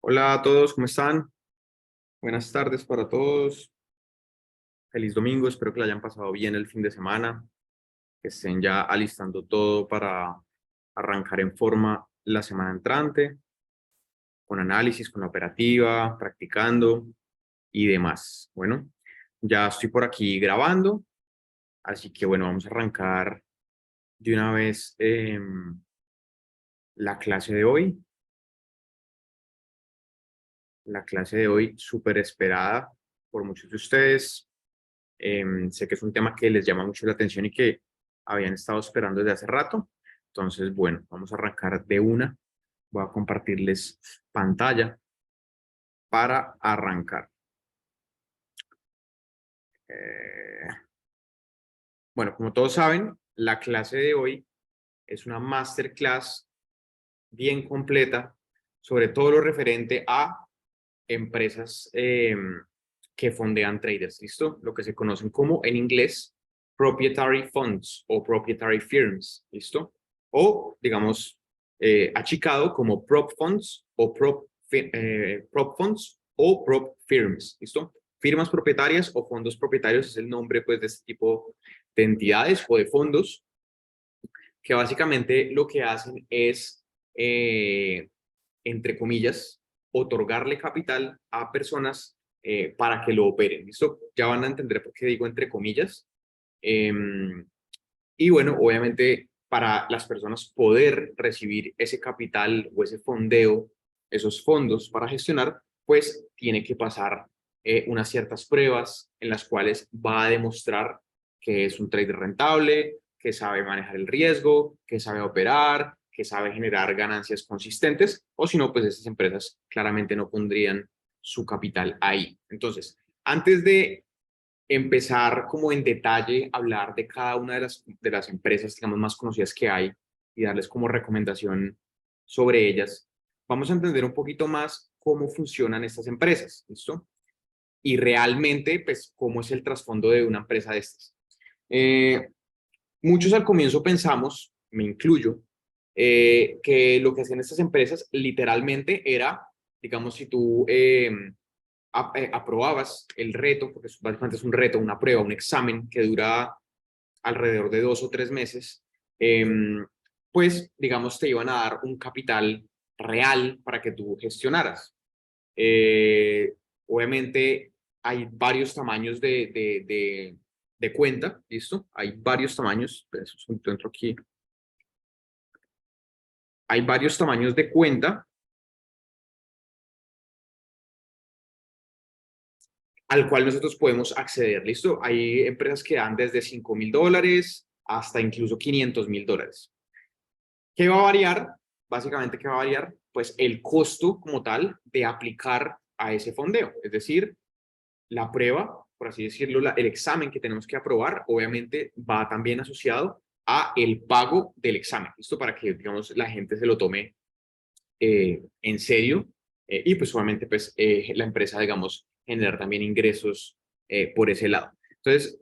Hola a todos, ¿cómo están? Buenas tardes para todos. Feliz domingo, espero que lo hayan pasado bien el fin de semana, que estén ya alistando todo para arrancar en forma la semana entrante, con análisis, con la operativa, practicando y demás. Bueno, ya estoy por aquí grabando, así que bueno, vamos a arrancar de una vez la clase de hoy. La clase de hoy súper esperada por muchos de ustedes. Sé que es un tema que les llama mucho la atención y que habían estado esperando desde hace rato. Entonces, bueno, vamos a arrancar de una. Voy a compartirles pantalla para arrancar. Eh, bueno, como todos saben, la clase de hoy es una masterclass bien completa sobre todo lo referente a empresas que fondean traders, ¿listo? Lo que se conocen como en inglés proprietary funds o proprietary firms, ¿listo? O, digamos, achicado como prop funds o prop funds o prop firms, ¿listo? Firmas propietarias o fondos propietarios es el nombre, pues, de este tipo de entidades o de fondos que básicamente lo que hacen es, entre comillas, otorgarle capital a personas para que lo operen. ¿Listo? Ya van a entender por qué digo entre comillas. Eh, y bueno, obviamente para las personas poder recibir ese capital o ese fondeo, esos fondos para gestionar, pues tiene que pasar unas ciertas pruebas en las cuales va a demostrar que es un trader rentable, que sabe manejar el riesgo, que sabe operar, que sabe generar ganancias consistentes, o si no, pues estas empresas claramente no pondrían su capital ahí. Entonces, antes de empezar como en detalle a hablar de cada una de las empresas, digamos, más conocidas que hay y darles como recomendación sobre ellas, vamos a entender un poquito más cómo funcionan estas empresas, ¿listo? Y realmente, pues, cómo es el trasfondo de una empresa de estas. Eh, Muchos al comienzo pensamos, me incluyo, que lo que hacían estas empresas literalmente era, digamos, si tú aprobabas el reto, porque básicamente es un reto, una prueba, un examen que dura alrededor de 2 o 3 meses, eh, pues, digamos, te iban a dar un capital real para que tú gestionaras. Eh, Obviamente, hay varios tamaños de cuenta, ¿listo? Hay varios tamaños, dentro aquí, hay varios tamaños de cuenta al cual nosotros podemos acceder, ¿listo? Hay empresas que dan desde $5,000 hasta incluso $500,000. ¿Qué va a variar? Básicamente, ¿qué va a variar? Pues el costo como tal de aplicar a ese fondeo. Es decir, la prueba, por así decirlo, el examen que tenemos que aprobar, obviamente va también asociado a el pago del examen. Esto para que, digamos, la gente se lo tome en serio y pues obviamente pues la empresa, digamos, generar también ingresos por ese lado. Entonces,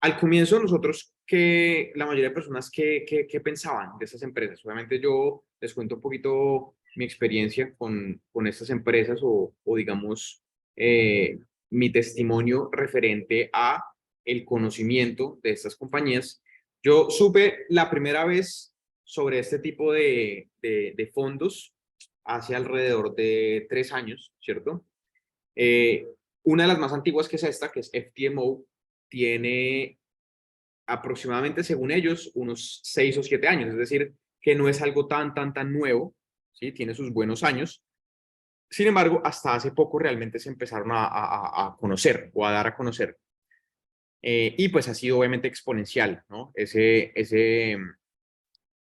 al comienzo nosotros, que la mayoría de personas que pensaban de estas empresas, obviamente yo les cuento un poquito mi experiencia con estas empresas o digamos mi testimonio referente a el conocimiento de estas compañías. Yo supe la primera vez sobre este tipo de fondos hace alrededor de 3 años, ¿cierto? Eh, una de las más antiguas que es esta, que es FTMO, tiene aproximadamente, según ellos, unos 6 o 7 años, es decir, que no es algo tan nuevo, ¿sí? Tiene sus buenos años. Sin embargo, hasta hace poco realmente se empezaron a conocer o a dar a conocer. Y pues ha sido obviamente exponencial, ¿no?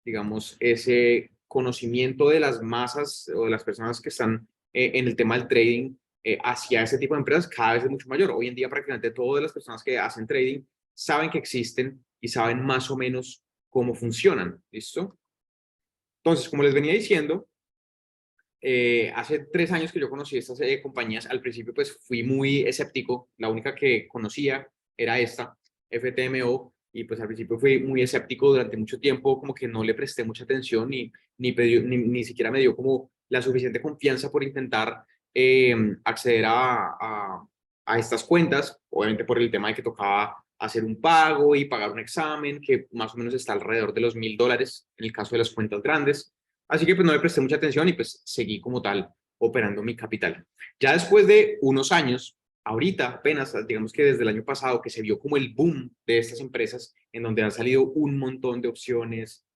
Digamos, ese conocimiento de las masas o de las personas que están en el tema del trading hacia ese tipo de empresas cada vez es mucho mayor. Hoy en día prácticamente todas las personas que hacen trading saben que existen y saben más o menos cómo funcionan, ¿listo? Entonces, como les venía diciendo, hace 3 años que yo conocí estas compañías, al principio pues fui muy escéptico, la única que conocía era esta, FTMO, y pues al principio fui muy escéptico durante mucho tiempo, como que no le presté mucha atención ni siquiera me dio como la suficiente confianza por intentar acceder a estas cuentas, obviamente por el tema de que tocaba hacer un pago y pagar un examen que más o menos está alrededor de los $1000 en el caso de las cuentas grandes. Así que pues no le presté mucha atención y pues seguí como tal operando mi capital. Ya después de unos años, ahorita apenas, digamos que desde el año pasado, que se vio como el boom de estas empresas, en donde han salido un montón de opciones,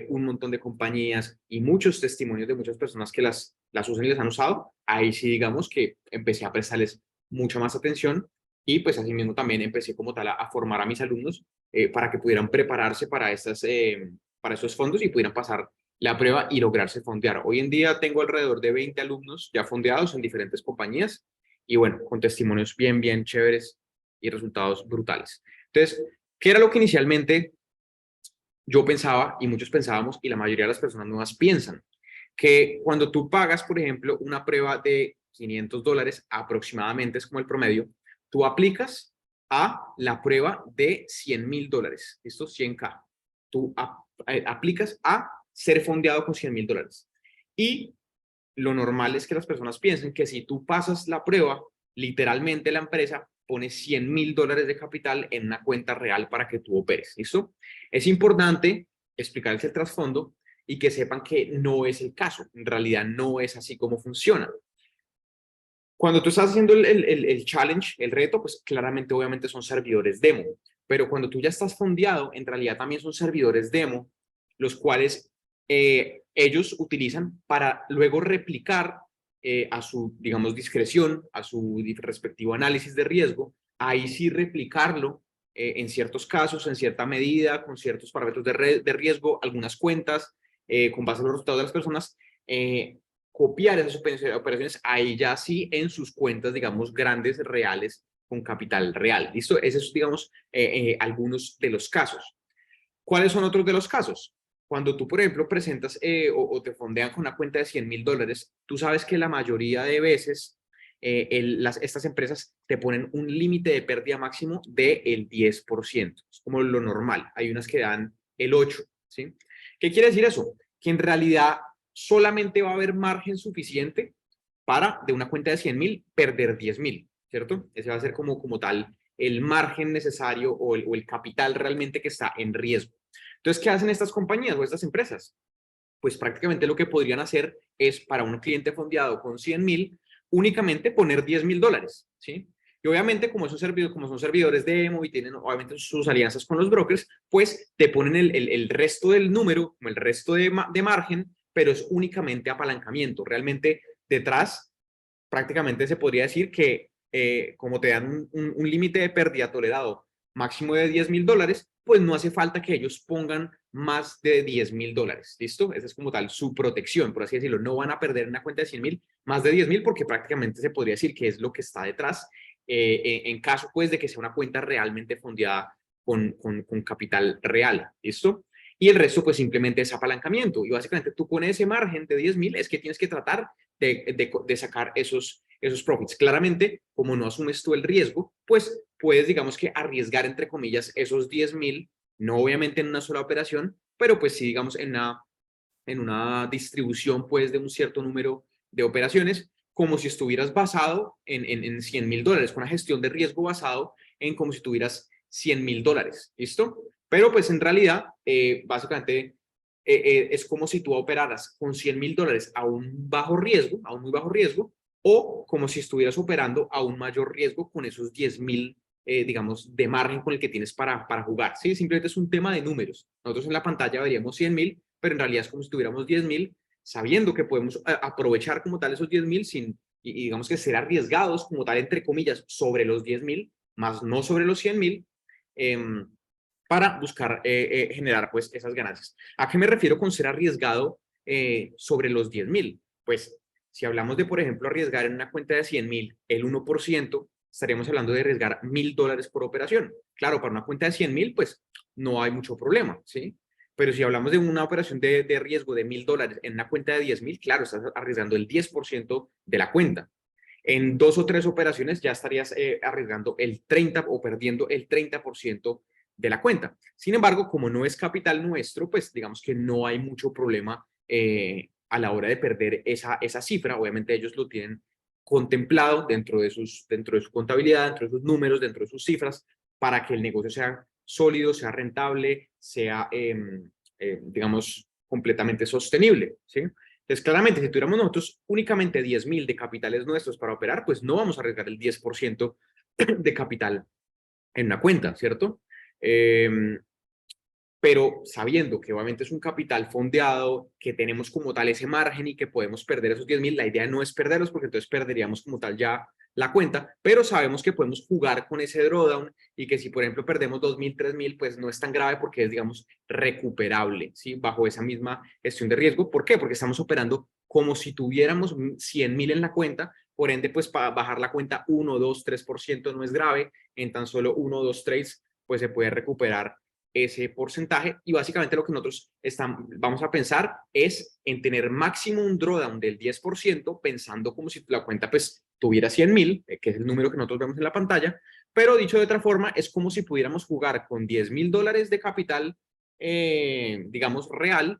un montón de compañías y muchos testimonios de muchas personas que las usan y las han usado, ahí sí digamos que empecé a prestarles mucha más atención y pues así mismo también empecé como tal a formar a mis alumnos para que pudieran prepararse para estos fondos y pudieran pasar la prueba y lograrse fondear. Hoy en día tengo alrededor de 20 alumnos ya fondeados en diferentes compañías y bueno, con testimonios bien, bien chéveres y resultados brutales. Entonces, ¿qué era lo que inicialmente yo pensaba y muchos pensábamos y la mayoría de las personas nuevas piensan? Que cuando tú pagas, por ejemplo, una prueba de $500 aproximadamente, es como el promedio, tú aplicas a la prueba de $100,000, ¿listo? 100K. Tú aplicas a ser fondeado con $100,000. Y lo normal es que las personas piensen que si tú pasas la prueba, literalmente la empresa pone $100,000 de capital en una cuenta real para que tú operes. ¿Listo? Es importante explicarles el trasfondo y que sepan que no es el caso. En realidad no es así como funciona. Cuando tú estás haciendo el challenge, el reto, pues claramente obviamente son servidores demo. Pero cuando tú ya estás fondeado, en realidad también son servidores demo, los cuales ellos utilizan para luego replicar a su, digamos, discreción, a su respectivo análisis de riesgo, ahí sí replicarlo en ciertos casos, en cierta medida, con ciertos parámetros de riesgo, algunas cuentas, con base en los resultados de las personas, copiar esas operaciones ahí ya sí en sus cuentas, digamos, grandes, reales, con capital real. ¿Listo? Esos es, digamos, algunos de los casos. ¿Cuáles son otros de los casos? Cuando tú, por ejemplo, presentas o te fondean con una cuenta de $100,000, tú sabes que la mayoría de veces estas empresas te ponen un límite de pérdida máximo del 10%. Es como lo normal. Hay unas que dan el 8%. ¿Sí? ¿Qué quiere decir eso? Que en realidad solamente va a haber margen suficiente para, de una cuenta de 100,000, perder 10,000, ¿cierto? Ese va a ser como tal el margen necesario o el capital realmente que está en riesgo. Entonces, ¿qué hacen estas compañías o estas empresas? Pues prácticamente lo que podrían hacer es para un cliente fondeado con 100,000, únicamente poner $10,000, ¿sí? Y obviamente, como son servidores de demo y tienen obviamente sus alianzas con los brokers, pues te ponen el resto del número, como el resto de margen, pero es únicamente apalancamiento. Realmente detrás, prácticamente se podría decir que como te dan un límite de pérdida tolerado máximo de $10,000, pues no hace falta que ellos pongan más de $10,000. ¿Listo? Esa es como tal su protección, por así decirlo. No van a perder una cuenta de 100,000 más de 10,000 porque prácticamente se podría decir que es lo que está detrás en caso pues de que sea una cuenta realmente fondeada con capital real. ¿Listo? Y el resto pues simplemente es apalancamiento. Y básicamente tú con ese margen de 10,000 es que tienes que tratar de sacar esos profits. Claramente, como no asumes tú el riesgo, pues puedes, digamos que arriesgar, entre comillas, esos 10,000, no obviamente en una sola operación, pero pues sí, digamos, en una distribución pues de un cierto número de operaciones, como si estuvieras basado en $100,000, con una gestión de riesgo basado en como si tuvieras $100,000, ¿listo? Pero pues en realidad, básicamente, es como si tú operaras con $100,000 a un bajo riesgo, a un muy bajo riesgo, o como si estuvieras operando a un mayor riesgo con esos 10,000, digamos, de margen con el que tienes para jugar. ¿Sí? Simplemente es un tema de números. Nosotros en la pantalla veríamos 100,000, pero en realidad es como si tuviéramos 10,000, sabiendo que podemos aprovechar como tal esos 10,000 y digamos que ser arriesgados como tal, entre comillas, sobre los 10,000, más no sobre los 100,000, para buscar generar pues esas ganancias. ¿A qué me refiero con ser arriesgado sobre los 10,000? Pues si hablamos de, por ejemplo, arriesgar en una cuenta de 100,000 el 1%, estaríamos hablando de arriesgar $1,000 por operación. Claro, para una cuenta de 100,000, pues no hay mucho problema, ¿sí? Pero si hablamos de una operación de riesgo de $1,000 en una cuenta de 10,000, claro, estás arriesgando el 10% de la cuenta. En 2 o 3 operaciones ya estarías arriesgando el 30 o perdiendo el 30% de la cuenta. Sin embargo, como no es capital nuestro, pues digamos que no hay mucho problema a la hora de perder esa cifra. Obviamente ellos lo tienen contemplado dentro de su contabilidad, dentro de sus números, dentro de sus cifras, para que el negocio sea sólido, sea rentable, sea, digamos, completamente sostenible, ¿sí? Entonces, claramente, si tuviéramos nosotros únicamente 10.000 de capitales nuestros para operar, pues no vamos a arriesgar el 10% de capital en una cuenta, ¿cierto? Pero sabiendo que obviamente es un capital fondeado, que tenemos como tal ese margen y que podemos perder esos 10.000, la idea no es perderlos porque entonces perderíamos como tal ya la cuenta, pero sabemos que podemos jugar con ese drawdown y que si por ejemplo perdemos 2.000, 3.000, pues no es tan grave porque es, digamos, recuperable, ¿sí? Bajo esa misma gestión de riesgo. ¿Por qué? Porque estamos operando como si tuviéramos 100.000 en la cuenta, por ende, pues para bajar la cuenta 1, 2, 3% no es grave, en tan solo 1 o 2 trades, pues se puede recuperar ese porcentaje y básicamente lo que nosotros vamos a pensar es en tener máximo un drawdown del 10%, pensando como si la cuenta pues tuviera 100.000, que es el número que nosotros vemos en la pantalla, pero dicho de otra forma, es como si pudiéramos jugar con $10.000 de capital, digamos, real,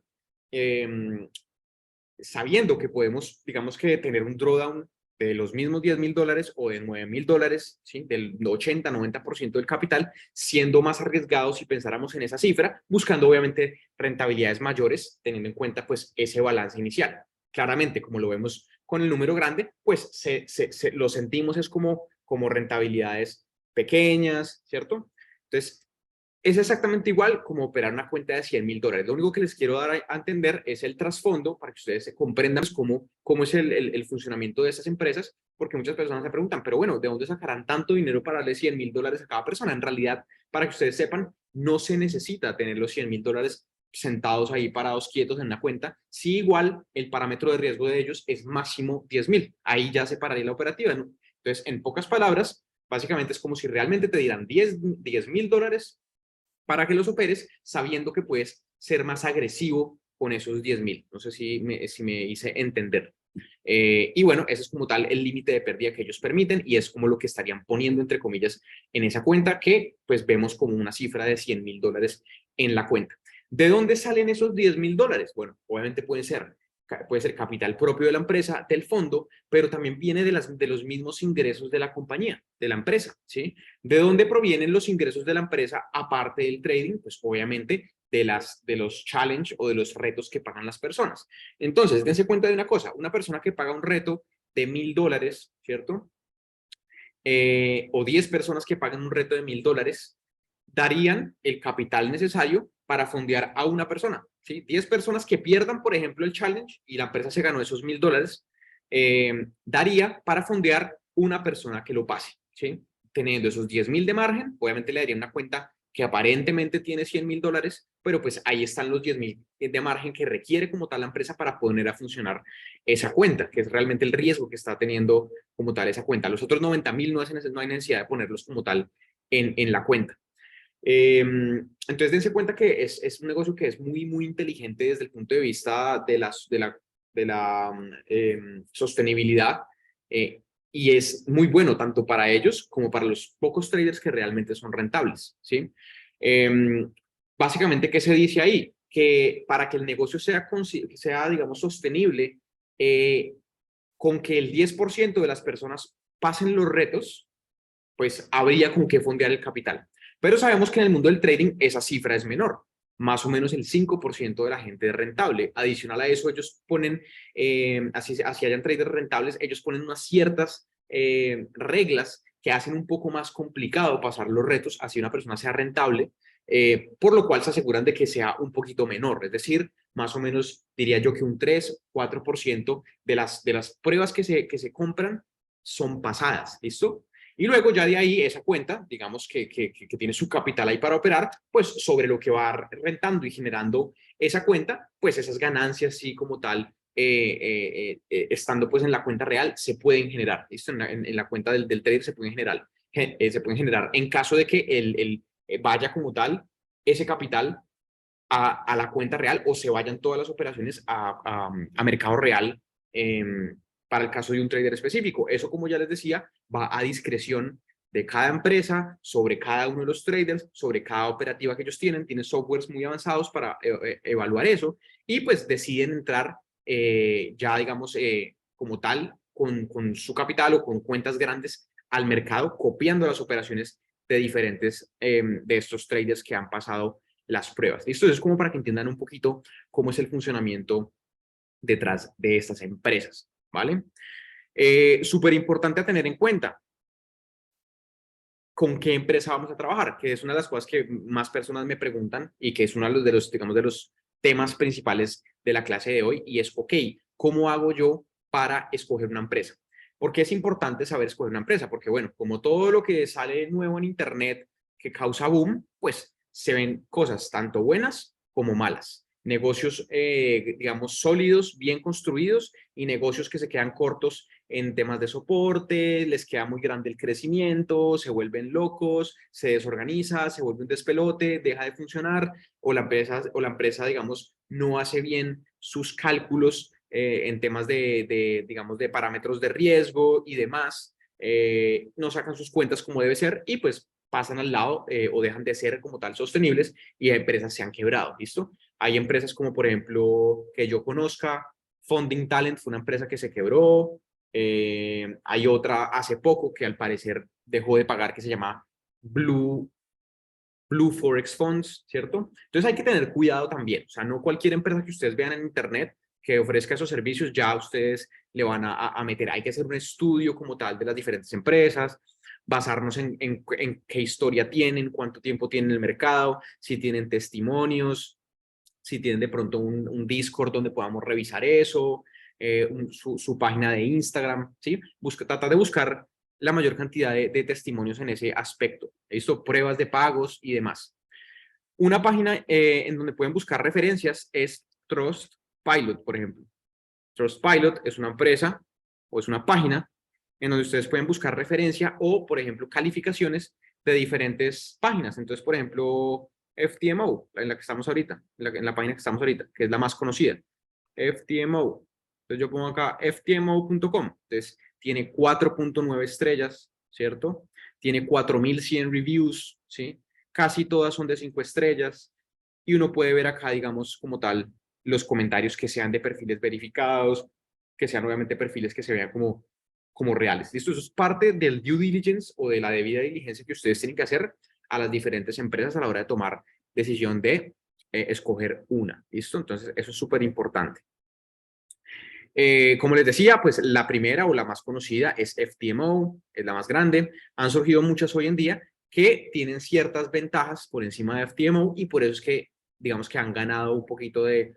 eh, sabiendo que podemos, digamos que tener un drawdown de los mismos $10.000 o de $9.000, ¿sí? Del 80-90% del capital, siendo más arriesgados si pensáramos en esa cifra, buscando obviamente rentabilidades mayores, teniendo en cuenta pues ese balance inicial. Claramente, como lo vemos con el número grande, pues lo sentimos es como rentabilidades pequeñas, ¿cierto? Entonces, es exactamente igual como operar una cuenta de $100.000. Lo único que les quiero dar a entender es el trasfondo para que ustedes se comprendan cómo es el funcionamiento de estas empresas, porque muchas personas se preguntan, pero bueno, ¿de dónde sacarán tanto dinero para darle $100.000 a cada persona? En realidad, para que ustedes sepan, no se necesita tener los $100.000 sentados ahí parados quietos en una cuenta, si igual el parámetro de riesgo de ellos es máximo 10.000. Ahí ya se pararía la operativa, ¿no? Entonces, en pocas palabras, básicamente es como si realmente te dieran $10.000 para que los operes sabiendo que puedes ser más agresivo con esos 10.000. No sé si me hice entender. Y bueno, ese es como tal el límite de pérdida que ellos permiten y es como lo que estarían poniendo, entre comillas, en esa cuenta que pues vemos como una cifra de $100.000 en la cuenta. ¿De dónde salen esos $10.000? Bueno, obviamente puede ser capital propio de la empresa, del fondo, pero también viene de los mismos ingresos de la compañía, de la empresa, ¿sí? ¿De dónde provienen los ingresos de la empresa aparte del trading? Pues obviamente de los challenge o de los retos que pagan las personas. Entonces, dense cuenta de una cosa, una persona que paga un reto de $1.000, ¿cierto? O 10 personas que pagan un reto de $1.000, darían el capital necesario para fondear a una persona, ¿sí? 10 personas que pierdan, por ejemplo, el challenge y la empresa se ganó esos $1.000, daría para fondear una persona que lo pase, ¿sí? Teniendo esos 10.000 de margen, obviamente le daría una cuenta que aparentemente tiene $100.000, pero pues ahí están los 10.000 de margen que requiere como tal la empresa para poner a funcionar esa cuenta, que es realmente el riesgo que está teniendo como tal esa cuenta. Los otros 90.000 no hay necesidad de ponerlos como tal en la cuenta. Entonces, dense cuenta que es un negocio que es muy, muy inteligente desde el punto de vista de la sostenibilidad y es muy bueno tanto para ellos como para los pocos traders que realmente son rentables, ¿sí? Eh, Básicamente, ¿qué se dice ahí? Que para que el negocio sea digamos, sostenible, eh, con que el 10% de las personas pasen los retos, pues habría con qué fondear el capital. Pero sabemos que en el mundo del trading esa cifra es menor. Más o menos el 5% de la gente es rentable. Adicional a eso, ellos ponen, así hayan traders rentables, ellos ponen unas ciertas reglas que hacen un poco más complicado pasar los retos, así una persona sea rentable, por lo cual se aseguran de que sea un poquito menor. Es decir, más o menos diría yo que un 3-4% de las pruebas que se compran son pasadas. ¿Listo? Y luego ya de ahí esa cuenta, digamos que tiene su capital ahí para operar, pues sobre lo que va rentando y generando esa cuenta, pues esas ganancias sí como tal, estando pues en la cuenta real, se pueden generar. ¿Listo? En la cuenta del trader se pueden generar en caso de que vaya como tal ese capital a la cuenta real o se vayan todas las operaciones a mercado real, para el caso de un trader específico. Eso, como ya les decía, va a discreción de cada empresa, sobre cada uno de los traders, sobre cada operativa que ellos tienen softwares muy avanzados para evaluar eso, y pues deciden entrar ya, digamos, como tal, con su capital o con cuentas grandes al mercado, copiando las operaciones de diferentes de estos traders que han pasado las pruebas. Esto es como para que entiendan un poquito cómo es el funcionamiento detrás de estas empresas, ¿vale? Súper importante a tener en cuenta con qué empresa vamos a trabajar, que es una de las cosas que más personas me preguntan y que es uno de los, digamos, de los temas principales de la clase de hoy, y es, ok, ¿cómo hago yo para escoger una empresa? ¿Por qué es importante saber escoger una empresa? Porque, bueno, como todo lo que sale nuevo en Internet que causa boom, pues se ven cosas tanto buenas como malas. Negocios, digamos, sólidos, bien construidos, y negocios que se quedan cortos en temas de soporte, les queda muy grande el crecimiento, se vuelven locos, se desorganiza, se vuelve un despelote, deja de funcionar, o la empresa, digamos, no hace bien sus cálculos en temas digamos, de parámetros de riesgo y demás, no sacan sus cuentas como debe ser y pues pasan al lado o dejan de ser como tal sostenibles, y empresas se han quebrado, ¿listo? Hay empresas como, por ejemplo, que yo conozca, Funding Talent fue una empresa que se quebró. Hay otra hace poco que al parecer dejó de pagar, que se llama Blue Forex Funds, ¿cierto? Entonces hay que tener cuidado también. O sea, no cualquier empresa que ustedes vean en Internet que ofrezca esos servicios ya ustedes le van a meter. Hay que hacer un estudio como tal de las diferentes empresas, basarnos en qué historia tienen, cuánto tiempo tienen en el mercado, si tienen testimonios, si tienen de pronto un Discord donde podamos revisar eso, su página de Instagram, ¿sí? Trata de buscar la mayor cantidad de testimonios en ese aspecto. Esto, pruebas de pagos y demás. Una página en donde pueden buscar referencias es Trustpilot, por ejemplo. Trustpilot es una empresa o es una página en donde ustedes pueden buscar referencia o, por ejemplo, calificaciones de diferentes páginas. Entonces, por ejemplo, FTMO, en la que estamos ahorita, en la página que estamos ahorita, que es la más conocida. FTMO. Entonces yo pongo acá ftmo.com. Entonces tiene 4.9 estrellas, ¿cierto? Tiene 4.100 reviews, ¿sí? Casi todas son de 5 estrellas. Y uno puede ver acá, digamos, como tal, los comentarios que sean de perfiles verificados, que sean obviamente perfiles que se vean como reales. ¿Listo? Eso es parte del due diligence o de la debida diligencia que ustedes tienen que hacer a las diferentes empresas a la hora de tomar decisión de escoger una. ¿Listo? Entonces, eso es súper importante. Como les decía, pues la primera o la más conocida es FTMO, es la más grande. Han surgido muchas hoy en día que tienen ciertas ventajas por encima de FTMO y por eso es que, digamos que han ganado un poquito de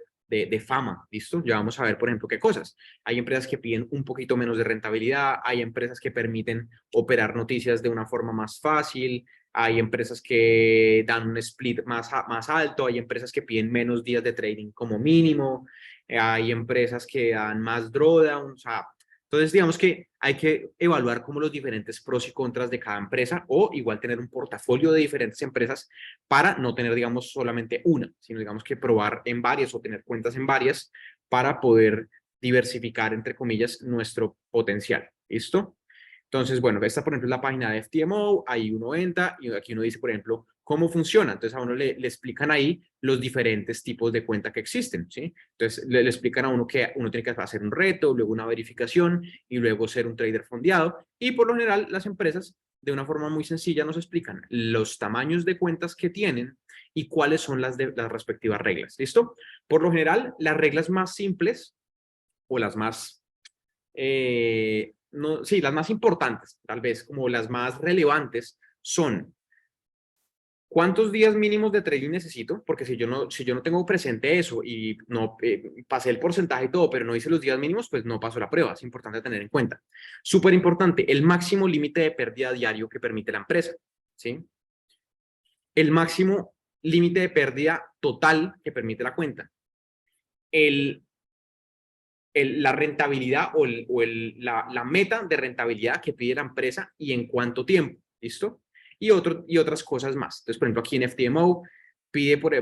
fama, ¿listo? Ya vamos a ver, por ejemplo, qué cosas. Hay empresas que piden un poquito menos de rentabilidad, hay empresas que permiten operar noticias de una forma más fácil, hay empresas que dan un split más alto, hay empresas que piden menos días de trading como mínimo, hay empresas que dan más drawdown, o sea, entonces digamos que hay que evaluar como los diferentes pros y contras de cada empresa, o igual tener un portafolio de diferentes empresas para no tener, digamos, solamente una, sino digamos que probar en varias o tener cuentas en varias para poder diversificar, entre comillas, nuestro potencial. ¿Listo? Entonces, bueno, esta por ejemplo es la página de FTMO, ahí uno entra y aquí uno dice, por ejemplo, cómo funciona. Entonces a uno le explican ahí los diferentes tipos de cuenta que existen, ¿sí? Entonces le explican a uno que uno tiene que hacer un reto, luego una verificación y luego ser un trader fondeado. Y por lo general las empresas de una forma muy sencilla nos explican los tamaños de cuentas que tienen y cuáles son las respectivas reglas, ¿listo? Por lo general, las reglas más simples o las más no, sí, las más importantes, tal vez como las más relevantes, son cuántos días mínimos de trading necesito, porque si yo no tengo presente eso y no pasé el porcentaje y todo, pero no hice los días mínimos, pues no paso la prueba. Es importante tener en cuenta. Súper importante, el máximo límite de pérdida diario que permite la empresa, ¿sí? El máximo límite de pérdida total que permite la cuenta. La rentabilidad la meta de rentabilidad que pide la empresa y en cuánto tiempo, ¿listo? Y otras cosas más. Entonces, por ejemplo, aquí en FTMO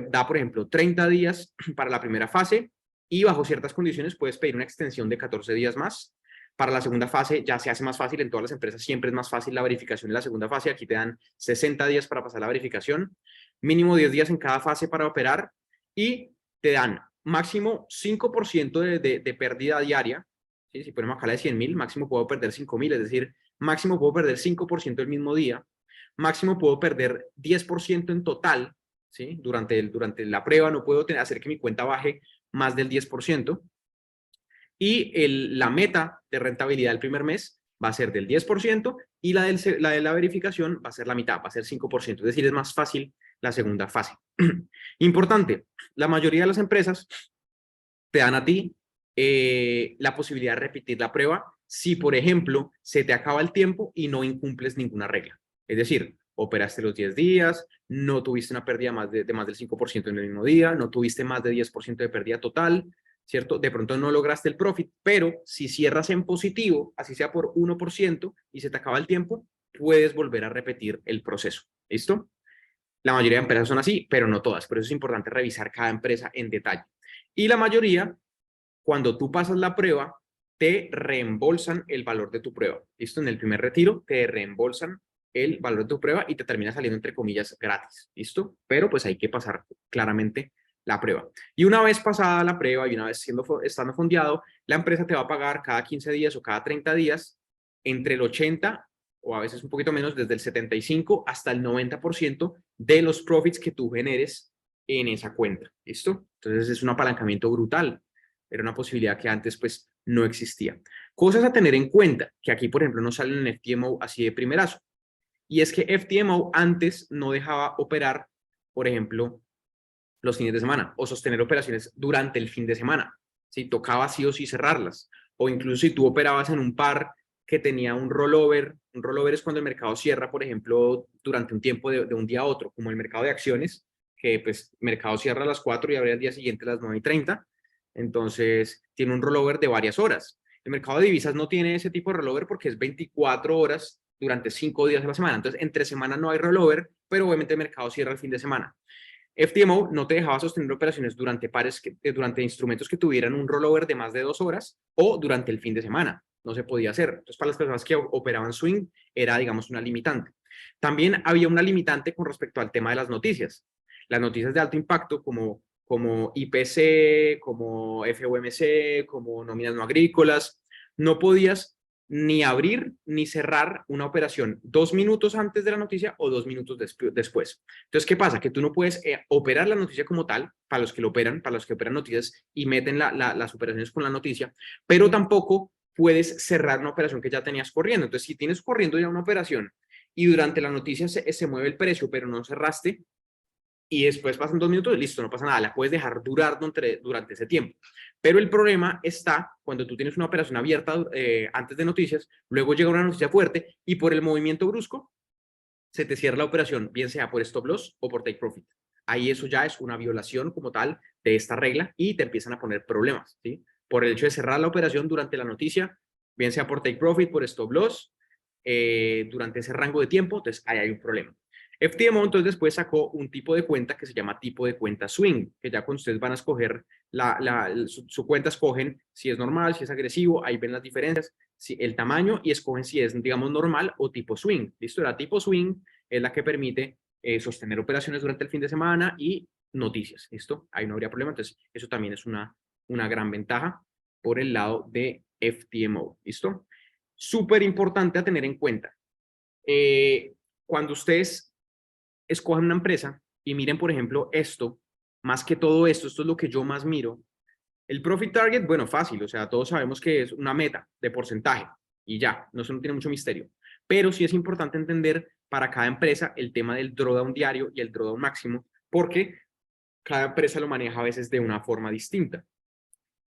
da, por ejemplo, 30 días para la primera fase y bajo ciertas condiciones puedes pedir una extensión de 14 días más. Para la segunda fase ya se hace más fácil, en todas las empresas siempre es más fácil la verificación en la segunda fase, aquí te dan 60 días para pasar la verificación, mínimo 10 días en cada fase para operar y te dan máximo 5% de pérdida diaria, ¿sí? Si ponemos acá la de 100.000, máximo puedo perder 5.000, es decir, máximo puedo perder 5% el mismo día, máximo puedo perder 10% en total, ¿sí? Durante la prueba no puedo hacer que mi cuenta baje más del 10%, y la meta de rentabilidad del primer mes va a ser del 10% y la de la verificación va a ser la mitad, va a ser 5%, es decir, es más fácil la segunda fase. Importante, la mayoría de las empresas te dan a ti la posibilidad de repetir la prueba si, por ejemplo, se te acaba el tiempo y no incumples ninguna regla. Es decir, operaste los 10 días, no tuviste una pérdida más de más del 5% en el mismo día, no tuviste más de 10% de pérdida total, ¿cierto? De pronto no lograste el profit, pero si cierras en positivo, así sea por 1% y se te acaba el tiempo, puedes volver a repetir el proceso. ¿Listo? La mayoría de empresas son así, pero no todas. Por eso es importante revisar cada empresa en detalle. Y la mayoría, cuando tú pasas la prueba, te reembolsan el valor de tu prueba. ¿Listo? En el primer retiro te reembolsan el valor de tu prueba y te termina saliendo entre comillas gratis. ¿Listo? Pero pues hay que pasar claramente la prueba. Y una vez pasada la prueba y una vez estando fondeado, la empresa te va a pagar cada 15 días o cada 30 días entre el 80 o a veces un poquito menos, desde el 75 hasta el 90% de los profits que tú generes en esa cuenta. ¿Listo? Entonces es un apalancamiento brutal. Era una posibilidad que antes pues no existía. Cosas a tener en cuenta, que aquí por ejemplo no salen en FTMO así de primerazo. Y es que FTMO antes no dejaba operar, por ejemplo, los fines de semana o sostener operaciones durante el fin de semana. ¿Sí? Tocaba sí o sí cerrarlas. O incluso si tú operabas en un par que tenía un rollover es cuando el mercado cierra, por ejemplo, durante un tiempo de un día a otro, como el mercado de acciones, que pues el mercado cierra a las 4 y abre al día siguiente a las 9:30. Entonces, tiene un rollover de varias horas. El mercado de divisas no tiene ese tipo de rollover porque es 24 horas durante 5 días de la semana. Entonces, entre semana no hay rollover, pero obviamente el mercado cierra el fin de semana. FTMO no te dejaba sostener operaciones durante durante instrumentos que tuvieran un rollover de más de 2 horas o durante el fin de semana. No se podía hacer. Entonces, para las personas que operaban swing, era, digamos, una limitante. También había una limitante con respecto al tema de las noticias. Las noticias de alto impacto, como IPC, como FOMC, como nóminas no agrícolas, no podías ni abrir ni cerrar una operación 2 minutos antes de la noticia o 2 minutos después. Entonces, ¿qué pasa? Que tú no puedes operar la noticia como tal, para los que lo operan, para los que operan noticias y meten las operaciones con la noticia, pero tampoco puedes cerrar una operación que ya tenías corriendo. Entonces, si tienes corriendo ya una operación y durante la noticia se mueve el precio, pero no cerraste, y después pasan 2 minutos, listo, no pasa nada, la puedes dejar durar durante ese tiempo. Pero el problema está cuando tú tienes una operación abierta antes de noticias, luego llega una noticia fuerte y por el movimiento brusco se te cierra la operación, bien sea por stop loss o por take profit. Ahí eso ya es una violación como tal de esta regla y te empiezan a poner problemas, ¿sí? Por el hecho de cerrar la operación durante la noticia, bien sea por take profit, por stop loss, durante ese rango de tiempo, entonces ahí hay un problema. FTMO entonces después sacó un tipo de cuenta que se llama tipo de cuenta swing, que ya cuando ustedes van a escoger su cuenta, escogen si es normal, si es agresivo, ahí ven las diferencias, si, el tamaño y escogen si es, digamos, normal o tipo swing. ¿Listo? La tipo swing es la que permite sostener operaciones durante el fin de semana y noticias. ¿Listo? Ahí no habría problema. Entonces, eso también es una gran ventaja por el lado de FTMO. ¿Listo? Súper importante a tener en cuenta. Cuando ustedes escojan una empresa y miren, por ejemplo, esto, más que todo esto es lo que yo más miro. El profit target, bueno, fácil, o sea, todos sabemos que es una meta de porcentaje y ya, no, eso no tiene mucho misterio. Pero sí es importante entender para cada empresa el tema del drawdown diario y el drawdown máximo, porque cada empresa lo maneja a veces de una forma distinta.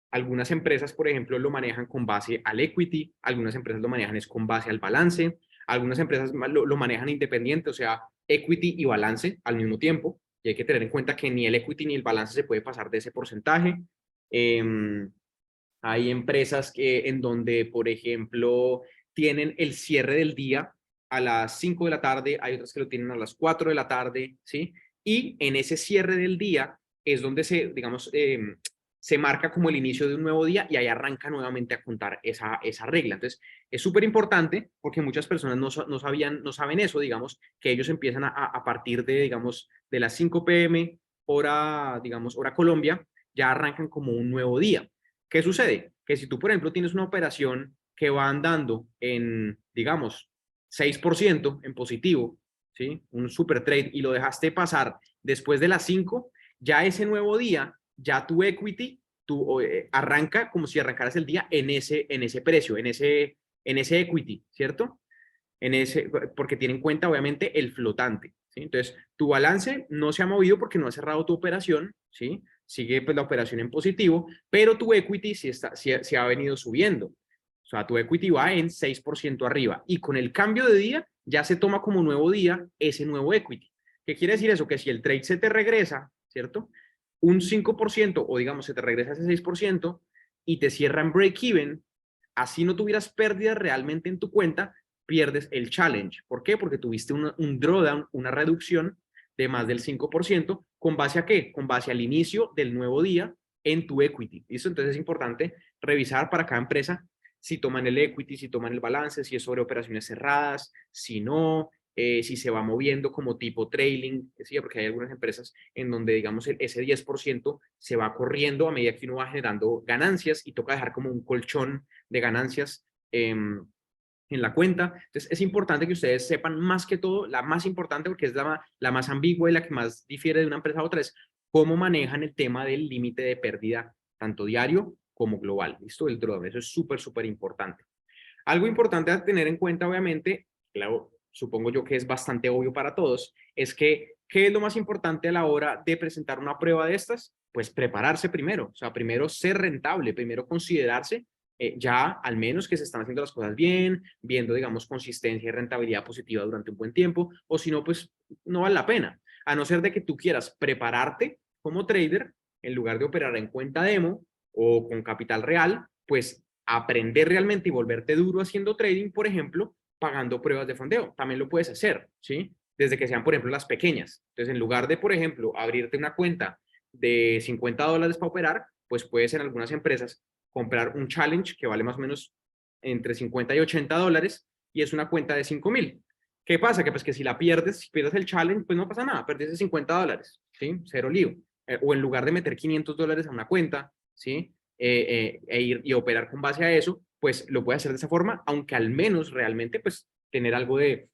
Algunas empresas, por ejemplo, lo manejan con base al equity, algunas empresas lo manejan es con base al balance, algunas empresas lo manejan independiente, o sea, equity y balance al mismo tiempo, y hay que tener en cuenta que ni el equity ni el balance se puede pasar de ese porcentaje. Hay empresas en donde, por ejemplo, tienen el cierre del día a las 5 de la tarde, hay otras que lo tienen a las 4 de la tarde, ¿sí? Y en ese cierre del día es donde digamos, se marca como el inicio de un nuevo día y ahí arranca nuevamente a contar esa regla. Entonces, es súper importante porque muchas personas no saben eso, digamos, que ellos empiezan a partir de, digamos, de las 5 p.m. hora, digamos, hora Colombia, ya arrancan como un nuevo día. ¿Qué sucede? Que si tú, por ejemplo, tienes una operación que va andando en, digamos, 6% en positivo, ¿sí? Un super trade y lo dejaste pasar después de las 5, ya ese nuevo día, ya tu equity arranca como si arrancaras el día en ese precio, en ese equity, ¿cierto? Porque tiene en cuenta obviamente el flotante, ¿sí? Entonces, tu balance no se ha movido porque no ha cerrado tu operación, ¿sí? Sigue pues la operación en positivo, pero tu equity sí ha venido subiendo. O sea, tu equity va en 6% arriba y con el cambio de día ya se toma como nuevo día ese nuevo equity. ¿Qué quiere decir eso? Que si el trade se te regresa, ¿cierto? Un 5% o digamos se te regresa ese 6% y te cierra en break-even, así no tuvieras pérdidas realmente en tu cuenta, pierdes el challenge. ¿Por qué? Porque tuviste un drawdown, una reducción de más del 5%, ¿con base a qué? Con base al inicio del nuevo día en tu equity. ¿Listo? Entonces es importante revisar para cada empresa si toman el equity, si toman el balance, si es sobre operaciones cerradas, si no, si se va moviendo como tipo trailing, ¿sí? Porque hay algunas empresas en donde, digamos, ese 10% se va corriendo a medida que uno va generando ganancias y toca dejar como un colchón de ganancias en la cuenta. Entonces, es importante que ustedes sepan más que todo, la más importante, porque es la más ambigua y la que más difiere de una empresa a otra, es cómo manejan el tema del límite de pérdida, tanto diario como global. ¿Listo? El drawdown, eso es súper, súper importante. Algo importante a tener en cuenta, obviamente, claro, supongo yo que es bastante obvio para todos, es que, ¿qué es lo más importante a la hora de presentar una prueba de estas? Pues prepararse primero, o sea, primero ser rentable, primero considerarse ya al menos que se están haciendo las cosas bien, viendo, digamos, consistencia y rentabilidad positiva durante un buen tiempo, o si no, pues no vale la pena. A no ser de que tú quieras prepararte como trader, en lugar de operar en cuenta demo o con capital real, pues aprender realmente y volverte duro haciendo trading, por ejemplo, pagando pruebas de fondeo. También lo puedes hacer, ¿sí? Desde que sean, por ejemplo, las pequeñas. Entonces, en lugar de, por ejemplo, abrirte una cuenta de $50 para operar, pues puedes en algunas empresas comprar un challenge que vale más o menos entre 50 y $80 y es una cuenta de 5,000. ¿Qué pasa? Que pues que si la pierdes, si pierdes el challenge, pues no pasa nada, perdiste $50, ¿sí? Cero lío. O en lugar de meter $500 a una cuenta, ¿sí? Ir y operar con base a eso, pues lo puede hacer de esa forma, aunque al menos realmente pues tener algo de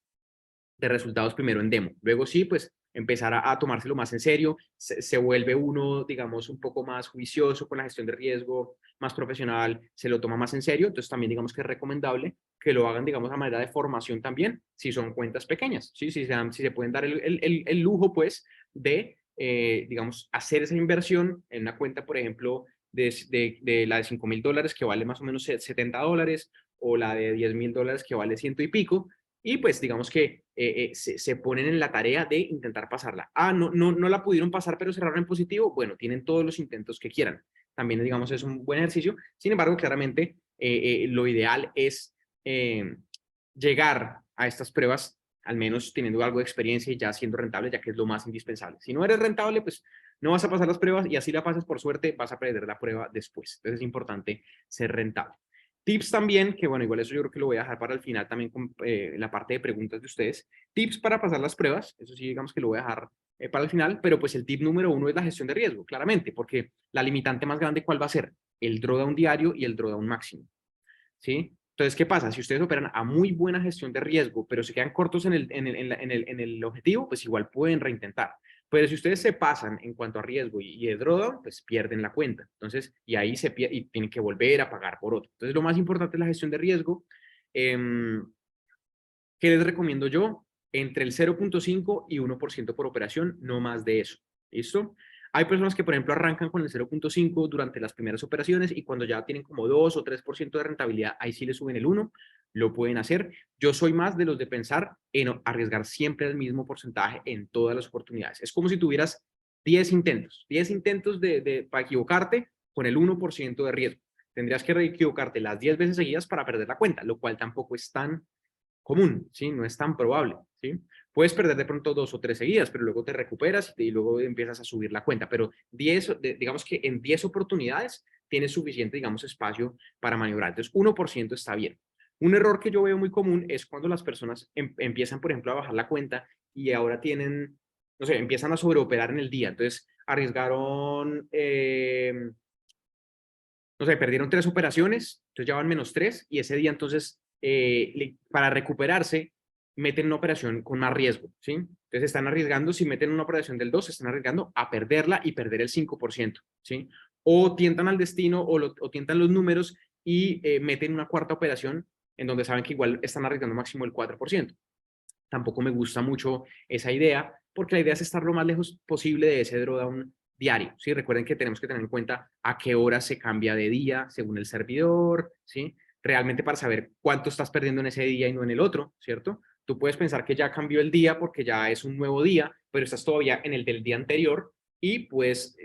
resultados primero en demo. Luego sí, pues empezar a tomárselo más en serio, se vuelve uno, digamos, un poco más juicioso con la gestión de riesgo, más profesional, se lo toma más en serio, entonces también digamos que es recomendable que lo hagan, digamos, a manera de formación también, si son cuentas pequeñas, ¿sí? Si se pueden dar el lujo, pues, de, digamos, hacer esa inversión en una cuenta, por ejemplo, de la de $5,000 que vale más o menos $70 o la de $10,000 que vale ciento y pico, y pues digamos que se ponen en la tarea de intentar pasarla. Ah, no la pudieron pasar, pero cerraron en positivo. Bueno, tienen todos los intentos que quieran. También, digamos, es un buen ejercicio. Sin embargo, claramente, lo ideal es llegar a estas pruebas, al menos teniendo algo de experiencia y ya siendo rentable, ya que es lo más indispensable. Si no eres rentable, pues no vas a pasar las pruebas y así la pasas por suerte, vas a perder la prueba después. Entonces es importante ser rentable. Tips también, que bueno, igual eso yo creo que lo voy a dejar para el final también con la parte de preguntas de ustedes. Tips para pasar las pruebas, eso sí, digamos que lo voy a dejar para el final, pero pues el tip número uno es la gestión de riesgo, claramente, porque la limitante más grande, ¿cuál va a ser? El drawdown diario y el drawdown máximo, ¿sí? Entonces, ¿qué pasa? Si ustedes operan a muy buena gestión de riesgo, pero se quedan cortos en el objetivo, pues igual pueden reintentar. Pero si ustedes se pasan en cuanto a riesgo y de drawdown, pues pierden la cuenta. Entonces, y ahí y tienen que volver a pagar por otro. Entonces, lo más importante es la gestión de riesgo. ¿Qué les recomiendo yo? Entre el 0,5 y 1% por operación, no más de eso. ¿Listo? Hay personas que, por ejemplo, arrancan con el 0,5 durante las primeras operaciones y cuando ya tienen como 2 o 3% de rentabilidad, ahí sí le suben el 1, lo pueden hacer. Yo soy más de los de pensar en arriesgar siempre el mismo porcentaje en todas las oportunidades. Es como si tuvieras 10 intentos para equivocarte con el 1% de riesgo. Tendrías que equivocarte las 10 veces seguidas para perder la cuenta, lo cual tampoco es tan común, ¿sí? No es tan probable, ¿sí? Puedes perder de pronto 2 o 3 seguidas, pero luego te recuperas y luego empiezas a subir la cuenta. Pero digamos que en 10 oportunidades tienes suficiente, digamos, espacio para maniobrar. Entonces, 1% está bien. Un error que yo veo muy común es cuando las personas empiezan, por ejemplo, a bajar la cuenta y ahora tienen, no sé, empiezan a sobreoperar en el día. Entonces, arriesgaron, no sé, perdieron 3 operaciones, entonces ya van -3 y ese día entonces, para recuperarse, meten una operación con más riesgo, ¿sí? Entonces están arriesgando, si meten una operación del 2, están arriesgando a perderla y perder el 5%, ¿sí? O tientan al destino o tientan los números y meten una cuarta operación en donde saben que igual están arriesgando máximo el 4%. Tampoco me gusta mucho esa idea, porque la idea es estar lo más lejos posible de ese drawdown diario, ¿sí? Recuerden que tenemos que tener en cuenta a qué hora se cambia de día según el servidor, ¿sí? Realmente para saber cuánto estás perdiendo en ese día y no en el otro, ¿cierto? Tú puedes pensar que ya cambió el día porque ya es un nuevo día, pero estás todavía en el del día anterior y puedes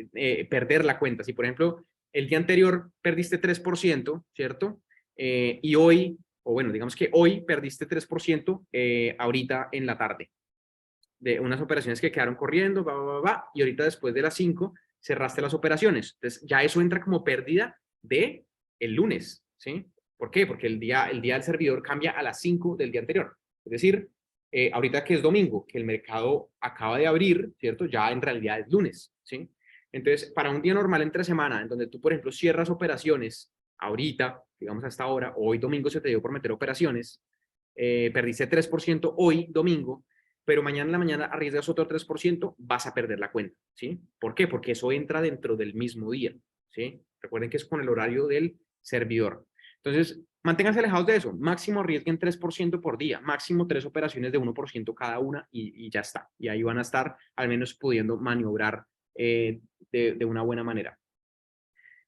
perder la cuenta. Si, por ejemplo, el día anterior perdiste 3%, ¿cierto? Y hoy, o bueno, digamos que hoy perdiste 3% ahorita en la tarde, de unas operaciones que quedaron corriendo, y ahorita después de las 5 cerraste las operaciones. Entonces ya eso entra como pérdida de el lunes, ¿sí? ¿Por qué? Porque el día del servidor cambia a las 5 del día anterior. Es decir, ahorita que es domingo, que el mercado acaba de abrir, ¿cierto? Ya en realidad es lunes, ¿sí? Entonces, para un día normal entre semana, en donde tú, por ejemplo, cierras operaciones ahorita, digamos hasta ahora, hoy domingo se te dio por meter operaciones, perdiste 3% hoy domingo, pero mañana en la mañana arriesgas otro 3%, vas a perder la cuenta, ¿sí? ¿Por qué? Porque eso entra dentro del mismo día, ¿sí? Recuerden que es con el horario del servidor. Entonces, manténganse alejados de eso. Máximo arriesguen 3% por día, máximo 3 operaciones de 1% cada una y ya está. Y ahí van a estar al menos pudiendo maniobrar de una buena manera.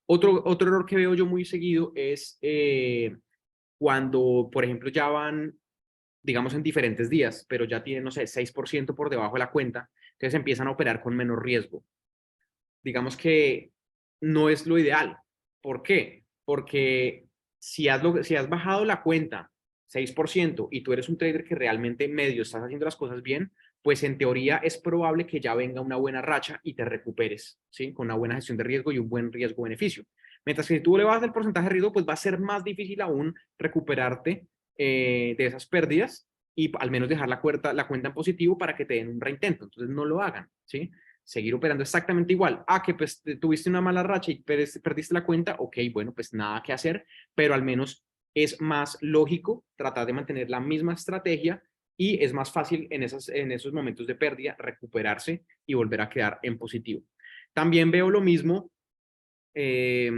Otro error que veo yo muy seguido es cuando, por ejemplo, ya van, digamos, en diferentes días, pero ya tienen, no sé, 6% por debajo de la cuenta, entonces empiezan a operar con menos riesgo. Digamos que no es lo ideal. ¿Por qué? Porque si has bajado la cuenta 6% y tú eres un trader que realmente medio estás haciendo las cosas bien, pues en teoría es probable que ya venga una buena racha y te recuperes, ¿sí? Con una buena gestión de riesgo y un buen riesgo-beneficio. Mientras que si tú le bajas el porcentaje de riesgo, pues va a ser más difícil aún recuperarte de esas pérdidas y al menos dejar la cuenta en positivo para que te den un reintento. Entonces no lo hagan, ¿sí? Seguir operando exactamente igual. Que pues tuviste una mala racha y perdiste la cuenta, ok, bueno, pues nada que hacer, pero al menos es más lógico tratar de mantener la misma estrategia y es más fácil en esos momentos de pérdida recuperarse y volver a quedar en positivo. También veo lo mismo, eh,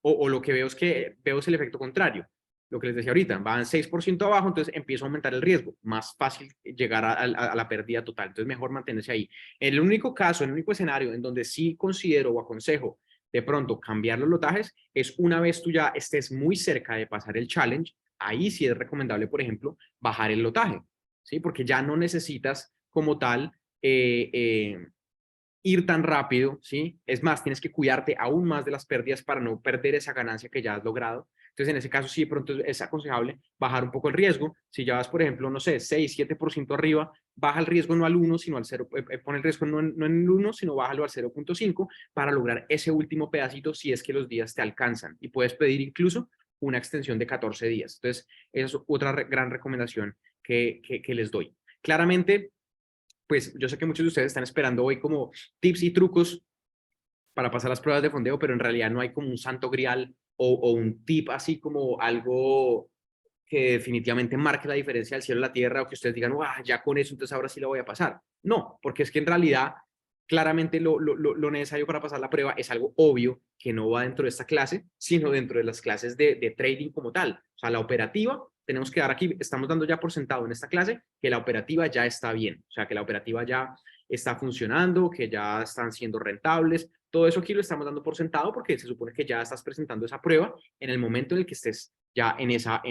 o lo que veo es el efecto contrario. Lo que les decía ahorita, van 6% abajo, entonces empiezo a aumentar el riesgo. Más fácil llegar a la pérdida total. Entonces, mejor mantenerse ahí. El único caso, el único escenario en donde sí considero o aconsejo de pronto cambiar los lotajes es una vez tú ya estés muy cerca de pasar el challenge. Ahí sí es recomendable, por ejemplo, bajar el lotaje, ¿sí? Porque ya no necesitas como tal ir tan rápido, ¿sí? Es más, tienes que cuidarte aún más de las pérdidas para no perder esa ganancia que ya has logrado. Entonces, en ese caso, sí, pronto es aconsejable bajar un poco el riesgo. Si ya vas, por ejemplo, no sé, 6-7% arriba, baja el riesgo no al 1, sino al 0, pon el riesgo no en el 1, sino bájalo al 0.5 para lograr ese último pedacito si es que los días te alcanzan. Y puedes pedir incluso una extensión de 14 días. Entonces, esa es otra gran recomendación que les doy. Claramente, pues yo sé que muchos de ustedes están esperando hoy como tips y trucos para pasar las pruebas de fondeo, pero en realidad no hay como un santo grial o un tip así como algo que definitivamente marque la diferencia del cielo a la tierra o que ustedes digan, ya con eso, entonces ahora sí lo voy a pasar. No, porque es que en realidad claramente lo necesario para pasar la prueba es algo obvio que no va dentro de esta clase, sino dentro de las clases de trading como tal. O sea, la operativa, tenemos que dar aquí, estamos dando ya por sentado en esta clase que la operativa ya está bien, o sea, que la operativa ya está funcionando, que ya están siendo rentables. Todo eso aquí lo estamos dando por sentado porque se supone que ya estás presentando esa prueba en el momento en el que estés ya en esa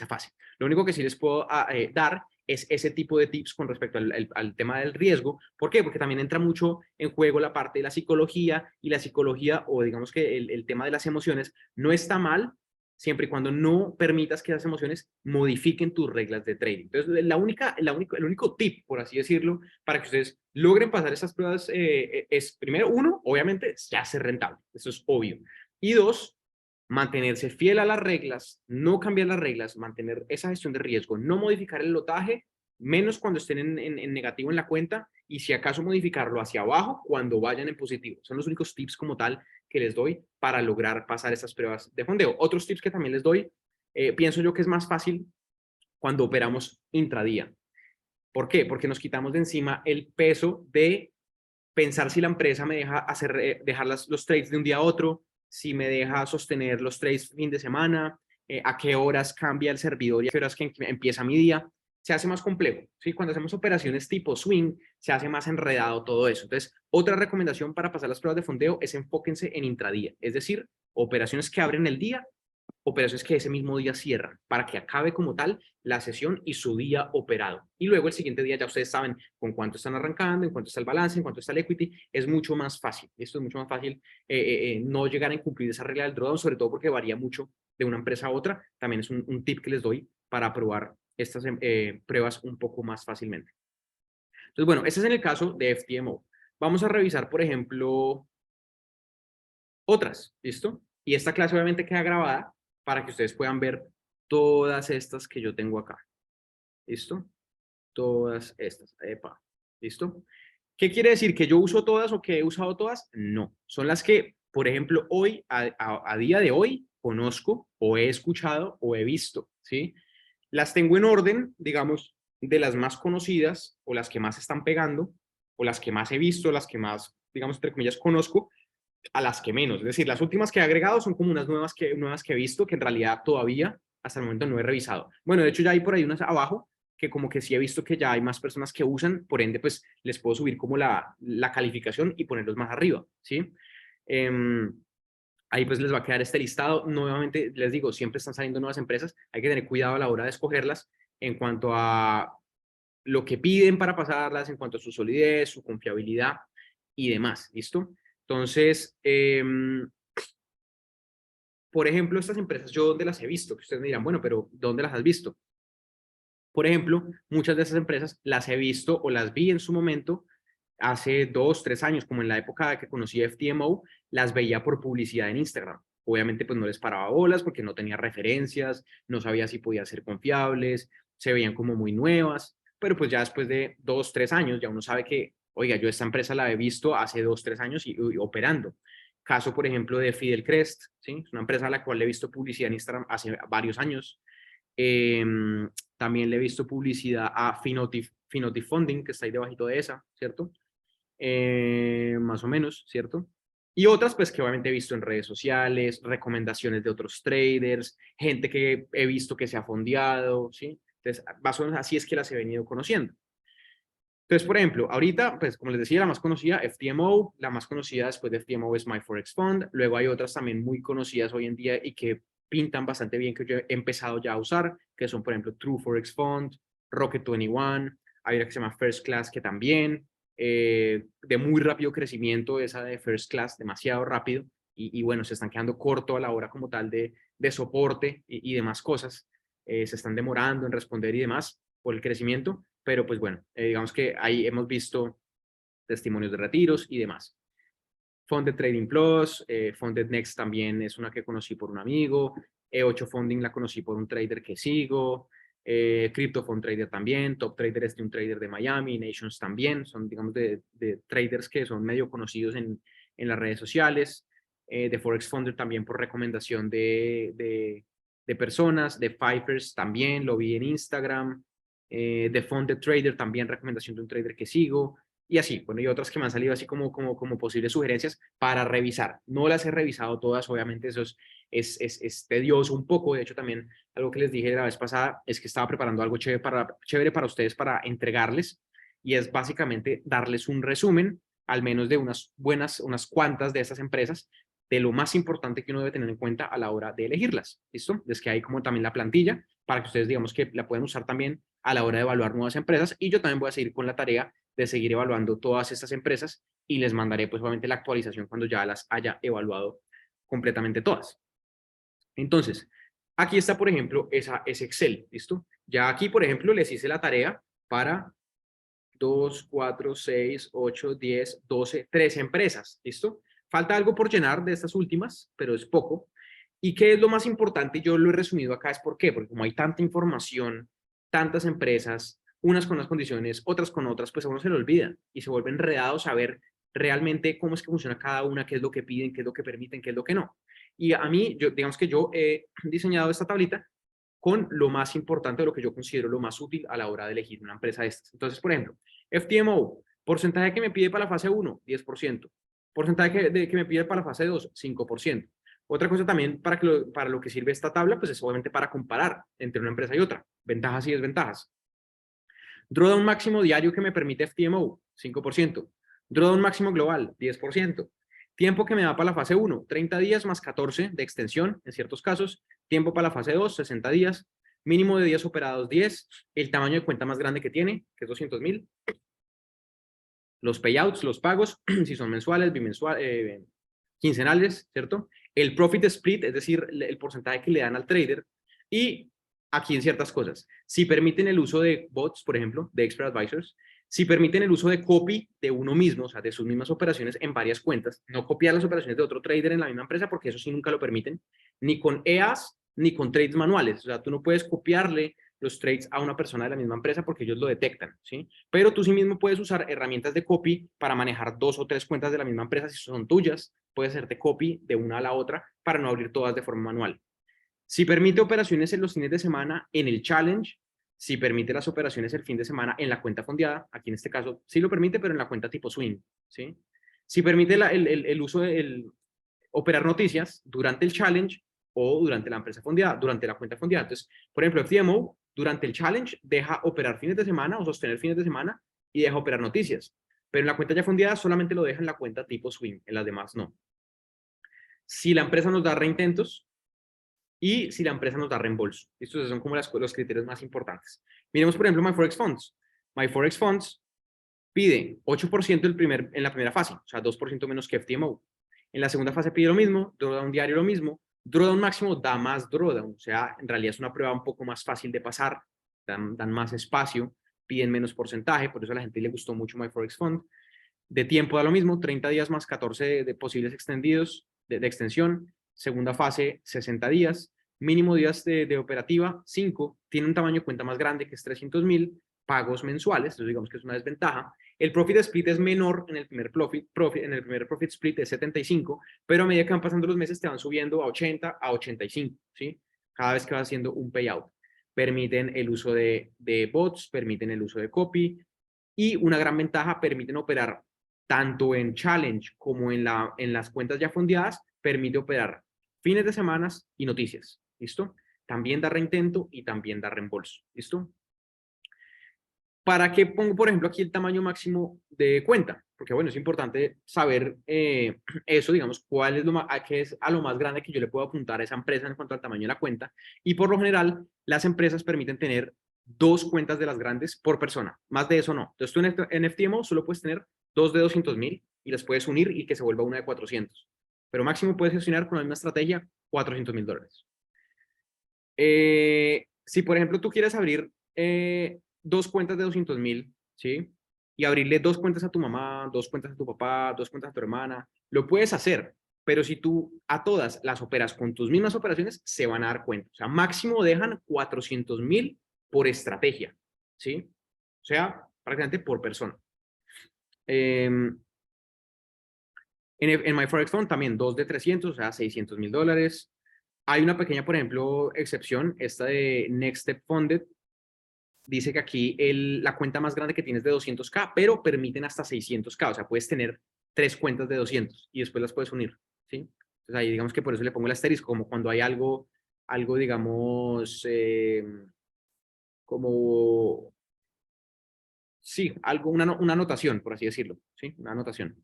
fase. Lo único que sí les puedo dar es ese tipo de tips con respecto al tema del riesgo. ¿Por qué? Porque también entra mucho en juego la parte de la psicología y la psicología o digamos que el tema de las emociones no está mal, siempre y cuando no permitas que esas emociones modifiquen tus reglas de trading. Entonces, el único tip, por así decirlo, para que ustedes logren pasar esas pruebas es, primero, uno, obviamente, ya ser rentable. Eso es obvio. Y dos, mantenerse fiel a las reglas, no cambiar las reglas, mantener esa gestión de riesgo, no modificar el lotaje, menos cuando estén en negativo en la cuenta, y si acaso modificarlo hacia abajo cuando vayan en positivo. Son los únicos tips como tal que les doy para lograr pasar esas pruebas de fondeo. Otros tips que también les doy, pienso yo que es más fácil cuando operamos intradía. ¿Por qué? Porque nos quitamos de encima el peso de pensar si la empresa me deja dejar los trades de un día a otro, si me deja sostener los trades fin de semana, a qué horas cambia el servidor y a qué horas que empieza mi día. Se hace más complejo. ¿Sí? Cuando hacemos operaciones tipo swing, se hace más enredado todo eso. Entonces, otra recomendación para pasar las pruebas de fondeo es enfóquense en intradía, es decir, operaciones que abren el día, operaciones que ese mismo día cierran, para que acabe como tal la sesión y su día operado. Y luego el siguiente día ya ustedes saben con cuánto están arrancando, en cuánto está el balance, en cuánto está el equity. Es mucho más fácil. Esto es mucho más fácil no llegar a incumplir esa regla del drawdown, sobre todo porque varía mucho de una empresa a otra. También es un tip que les doy para probar estas pruebas un poco más fácilmente. Entonces, bueno, este es en el caso de FTMO. Vamos a revisar, por ejemplo, otras, ¿listo? Y esta clase obviamente queda grabada para que ustedes puedan ver todas estas que yo tengo acá. ¿Listo? Todas estas. Epa. ¿Listo? ¿Qué quiere decir? ¿Que yo uso todas o que he usado todas? No. Son las que, por ejemplo, hoy, a día de hoy, conozco o he escuchado o he visto, ¿sí? Las tengo en orden, digamos, de las más conocidas o las que más están pegando o las que más he visto, las que más, digamos, entre comillas, conozco, a las que menos. Es decir, las últimas que he agregado son como unas nuevas que he visto que en realidad todavía hasta el momento no he revisado. Bueno, de hecho ya hay por ahí unas abajo que como que sí he visto que ya hay más personas que usan, por ende pues les puedo subir como la calificación y ponerlos más arriba, ¿sí? Ahí pues les va a quedar este listado. Nuevamente les digo, siempre están saliendo nuevas empresas, hay que tener cuidado a la hora de escogerlas en cuanto a lo que piden para pasarlas, en cuanto a su solidez, su confiabilidad y demás, ¿listo? Entonces, por ejemplo, estas empresas, ¿yo dónde las he visto? Que ustedes me dirán, bueno, pero ¿dónde las has visto? Por ejemplo, muchas de esas empresas las he visto o las vi en su momento hace 2, 3 años, como en la época que conocí a FTMO, las veía por publicidad en Instagram. Obviamente, pues no les paraba bolas porque no tenía referencias, no sabía si podían ser confiables, se veían como muy nuevas, pero pues ya después de 2, 3 años ya uno sabe que, oiga, yo esta empresa la he visto hace 2, 3 años y operando. Caso, por ejemplo, de Fidel Crest, ¿sí? Es una empresa a la cual le he visto publicidad en Instagram hace varios años. Eh, También le he visto publicidad a Finotif Funding, que está ahí debajito de esa, ¿cierto? Más o menos, ¿cierto? Y otras, pues, que obviamente he visto en redes sociales, recomendaciones de otros traders, gente que he visto que se ha fondeado, ¿sí? Entonces, más o menos así es que las he venido conociendo. Entonces, por ejemplo, ahorita, pues como les decía, la más conocida, FTMO, la más conocida después de FTMO es MyForex Fund, luego hay otras también muy conocidas hoy en día y que pintan bastante bien que yo he empezado ya a usar, que son, por ejemplo, True Forex Fund, Rocket 21, hay una que se llama First Class que también, de muy rápido crecimiento, esa de First Class, demasiado rápido, y bueno, se están quedando corto a la hora como tal de soporte y demás cosas, se están demorando en responder y demás por el crecimiento, pero pues bueno, digamos que ahí hemos visto testimonios de retiros y demás. Funded Trading Plus, Funded Next también es una que conocí por un amigo, E8 Funding la conocí por un trader que sigo, Crypto Fund Trader también, Top Trader es de un trader de Miami, Nations también, son digamos de traders que son medio conocidos en las redes sociales, de Forex Funder también por recomendación de personas, de Pfeiffer's también, lo vi en Instagram, de Funded Trader también recomendación de un trader que sigo, y así, bueno, y otras que me han salido así como posibles sugerencias para revisar. No las he revisado todas, obviamente eso es tedioso un poco. De hecho, también algo que les dije la vez pasada es que estaba preparando algo chévere para ustedes para entregarles, y es básicamente darles un resumen, al menos de unas cuantas de estas empresas, de lo más importante que uno debe tener en cuenta a la hora de elegirlas. ¿Listo? Es que hay como también la plantilla para que ustedes digamos que la pueden usar también a la hora de evaluar nuevas empresas, y yo también voy a seguir con la tarea de seguir evaluando todas estas empresas y les mandaré pues obviamente la actualización cuando ya las haya evaluado completamente todas. Entonces, Aquí está, por ejemplo, ese Excel, ¿listo? Ya aquí, por ejemplo, les hice la tarea para 2, 4, 6, 8, 10, 12, 13 empresas, ¿listo? Falta algo por llenar de estas últimas, pero es poco. ¿Y qué es lo más importante? Yo lo he resumido acá, es por qué, porque como hay tanta información, tantas empresas, unas con unas condiciones, otras con otras, pues a uno se le olvida y se vuelve enredado saber realmente cómo es que funciona cada una, qué es lo que piden, qué es lo que permiten, qué es lo que no. Y a mí, digamos que yo he diseñado esta tablita con lo más importante, lo que yo considero lo más útil a la hora de elegir una empresa de estas. Entonces, por ejemplo, FTMO, porcentaje que me pide para la fase 1, 10%. Porcentaje que me pide para la fase 2, 5%. Otra cosa también para lo que sirve esta tabla, pues es obviamente para comparar entre una empresa y otra, ventajas y desventajas. Drawdown máximo diario que me permite FTMO, 5%. Drawdown máximo global, 10%. Tiempo que me da para la fase 1, 30 días más 14 de extensión en ciertos casos. Tiempo para la fase 2, 60 días. Mínimo de días operados, 10. El tamaño de cuenta más grande que tiene, que es 200,000. Los payouts, los pagos, si son mensuales, bimensuales, quincenales, ¿cierto? El profit split, es decir, el porcentaje que le dan al trader. Y aquí en ciertas cosas. Si permiten el uso de bots, por ejemplo, de expert advisors, si permiten el uso de copy de uno mismo, o sea, de sus mismas operaciones en varias cuentas, no copiar las operaciones de otro trader en la misma empresa, porque eso sí nunca lo permiten, ni con EAs, ni con trades manuales. O sea, tú no puedes copiarle los trades a una persona de la misma empresa porque ellos lo detectan, ¿sí? Pero tú sí mismo puedes usar herramientas de copy para manejar 2 o 3 cuentas de la misma empresa si son tuyas. Puedes hacerte copy de una a la otra para no abrir todas de forma manual. Si permite operaciones en los fines de semana en el challenge, si permite las operaciones el fin de semana en la cuenta fondeada, aquí en este caso sí lo permite, pero en la cuenta tipo swing, ¿sí? Si permite el uso de operar noticias durante el challenge o durante la empresa fondeada, durante la cuenta fondeada. Entonces, por ejemplo, FTMO durante el challenge deja operar fines de semana o sostener fines de semana y deja operar noticias. Pero en la cuenta ya fondeada solamente lo deja en la cuenta tipo swing, en las demás no. Si la empresa nos da reintentos, y si la empresa nos da reembolso. Estos son como los criterios más importantes. Miremos, por ejemplo, MyForex Funds. MyForex Funds pide 8% en la primera fase, o sea, 2% menos que FTMO. En la segunda fase pide lo mismo, drawdown diario lo mismo, drawdown máximo da más drawdown, o sea, en realidad es una prueba un poco más fácil de pasar, dan más espacio, piden menos porcentaje, por eso a la gente le gustó mucho MyForex Fund. De tiempo da lo mismo, 30 días más 14 de posibles extendidos de extensión. Segunda fase, 60 días. Mínimo días de operativa, 5. Tiene un tamaño de cuenta más grande que es 300,000. Pagos mensuales, entonces digamos que es una desventaja. El profit split es menor en el primer profit split es 75, pero a medida que van pasando los meses te van subiendo a 80, a 85, ¿sí? Cada vez que vas haciendo un payout. Permiten el uso de bots, permiten el uso de copy, y una gran ventaja, permiten operar tanto en challenge como en las cuentas ya fondeadas, permite operar fines de semana y noticias, ¿listo? También da reintento y también da reembolso, ¿listo? ¿Para qué pongo, por ejemplo, aquí el tamaño máximo de cuenta? Porque, bueno, es importante saber eso, digamos, cuál es qué es a lo más grande que yo le puedo apuntar a esa empresa en cuanto al tamaño de la cuenta. Y por lo general, las empresas permiten tener 2 cuentas de las grandes por persona. Más de eso no. Entonces, tú en FTMO solo puedes tener 2 de 200,000 y las puedes unir y que se vuelva una de 400. Pero máximo puedes gestionar con la misma estrategia $400,000. Si, por ejemplo, tú quieres abrir 2 cuentas de 200,000, ¿sí? Y abrirle 2 cuentas a tu mamá, 2 cuentas a tu papá, 2 cuentas a tu hermana, lo puedes hacer, pero si tú a todas las operas con tus mismas operaciones, se van a dar cuenta. O sea, máximo dejan 400,000 por estrategia, ¿sí? O sea, prácticamente por persona. En MyForex Fund también 2 de 300, o sea, $600,000. Hay una pequeña, por ejemplo, excepción, esta de Next Step Funded. Dice que aquí la cuenta más grande que tienes de 200K, pero permiten hasta 600K, o sea, puedes tener 3 cuentas de 200 y después las puedes unir, ¿sí? Entonces ahí digamos que por eso le pongo el asterisco, como cuando hay algo digamos, como, sí, algo, una anotación, por así decirlo, ¿sí? Una anotación.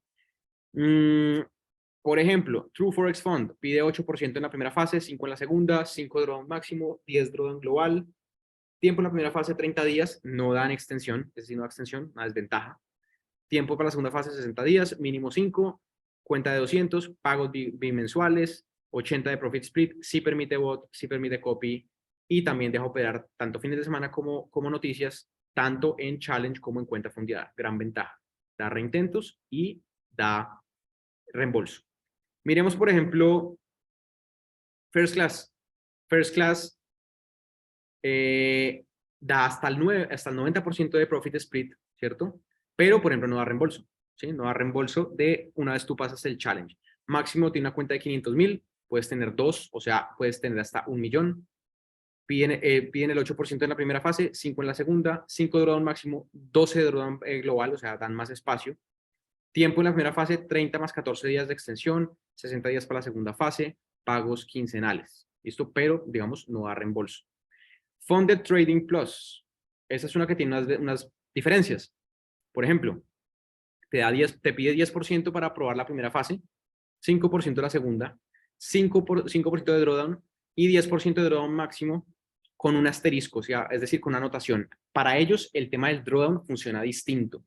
Por ejemplo, True Forex Fund pide 8% en la primera fase, 5 en la segunda, 5 drawdown máximo, 10 drawdown global. Tiempo en la primera fase, 30 días, no dan extensión, es decir, no da extensión, una desventaja. Tiempo para la segunda fase, 60 días, mínimo 5, cuenta de 200, pagos bimensuales, 80 de profit split, sí permite bot, sí permite copy y también deja operar tanto fines de semana como noticias, tanto en challenge como en cuenta fondeada. Gran ventaja. Da reintentos y da reembolso. Miremos, por ejemplo, First Class. First Class da hasta el 90% de profit split, ¿cierto? Pero, por ejemplo, no da reembolso, ¿sí? No da reembolso de una vez tú pasas el challenge. Máximo tiene una cuenta de 500,000, puedes tener 2, o sea, puedes tener hasta 1,000,000. Piden el 8% en la primera fase, 5 en la segunda, 5 de drawdown máximo, 12 de drawdown global, o sea, dan más espacio. Tiempo en la primera fase, 30 más 14 días de extensión, 60 días para la segunda fase, pagos quincenales. ¿Listo? Pero, digamos, no da reembolso. Funded Trading Plus. Esa es una que tiene unas diferencias. Por ejemplo, te pide 10% para aprobar la primera fase, 5% la segunda, 5% de drawdown y 10% de drawdown máximo con un asterisco, o sea, es decir, con una anotación. Para ellos, el tema del drawdown funciona distinto.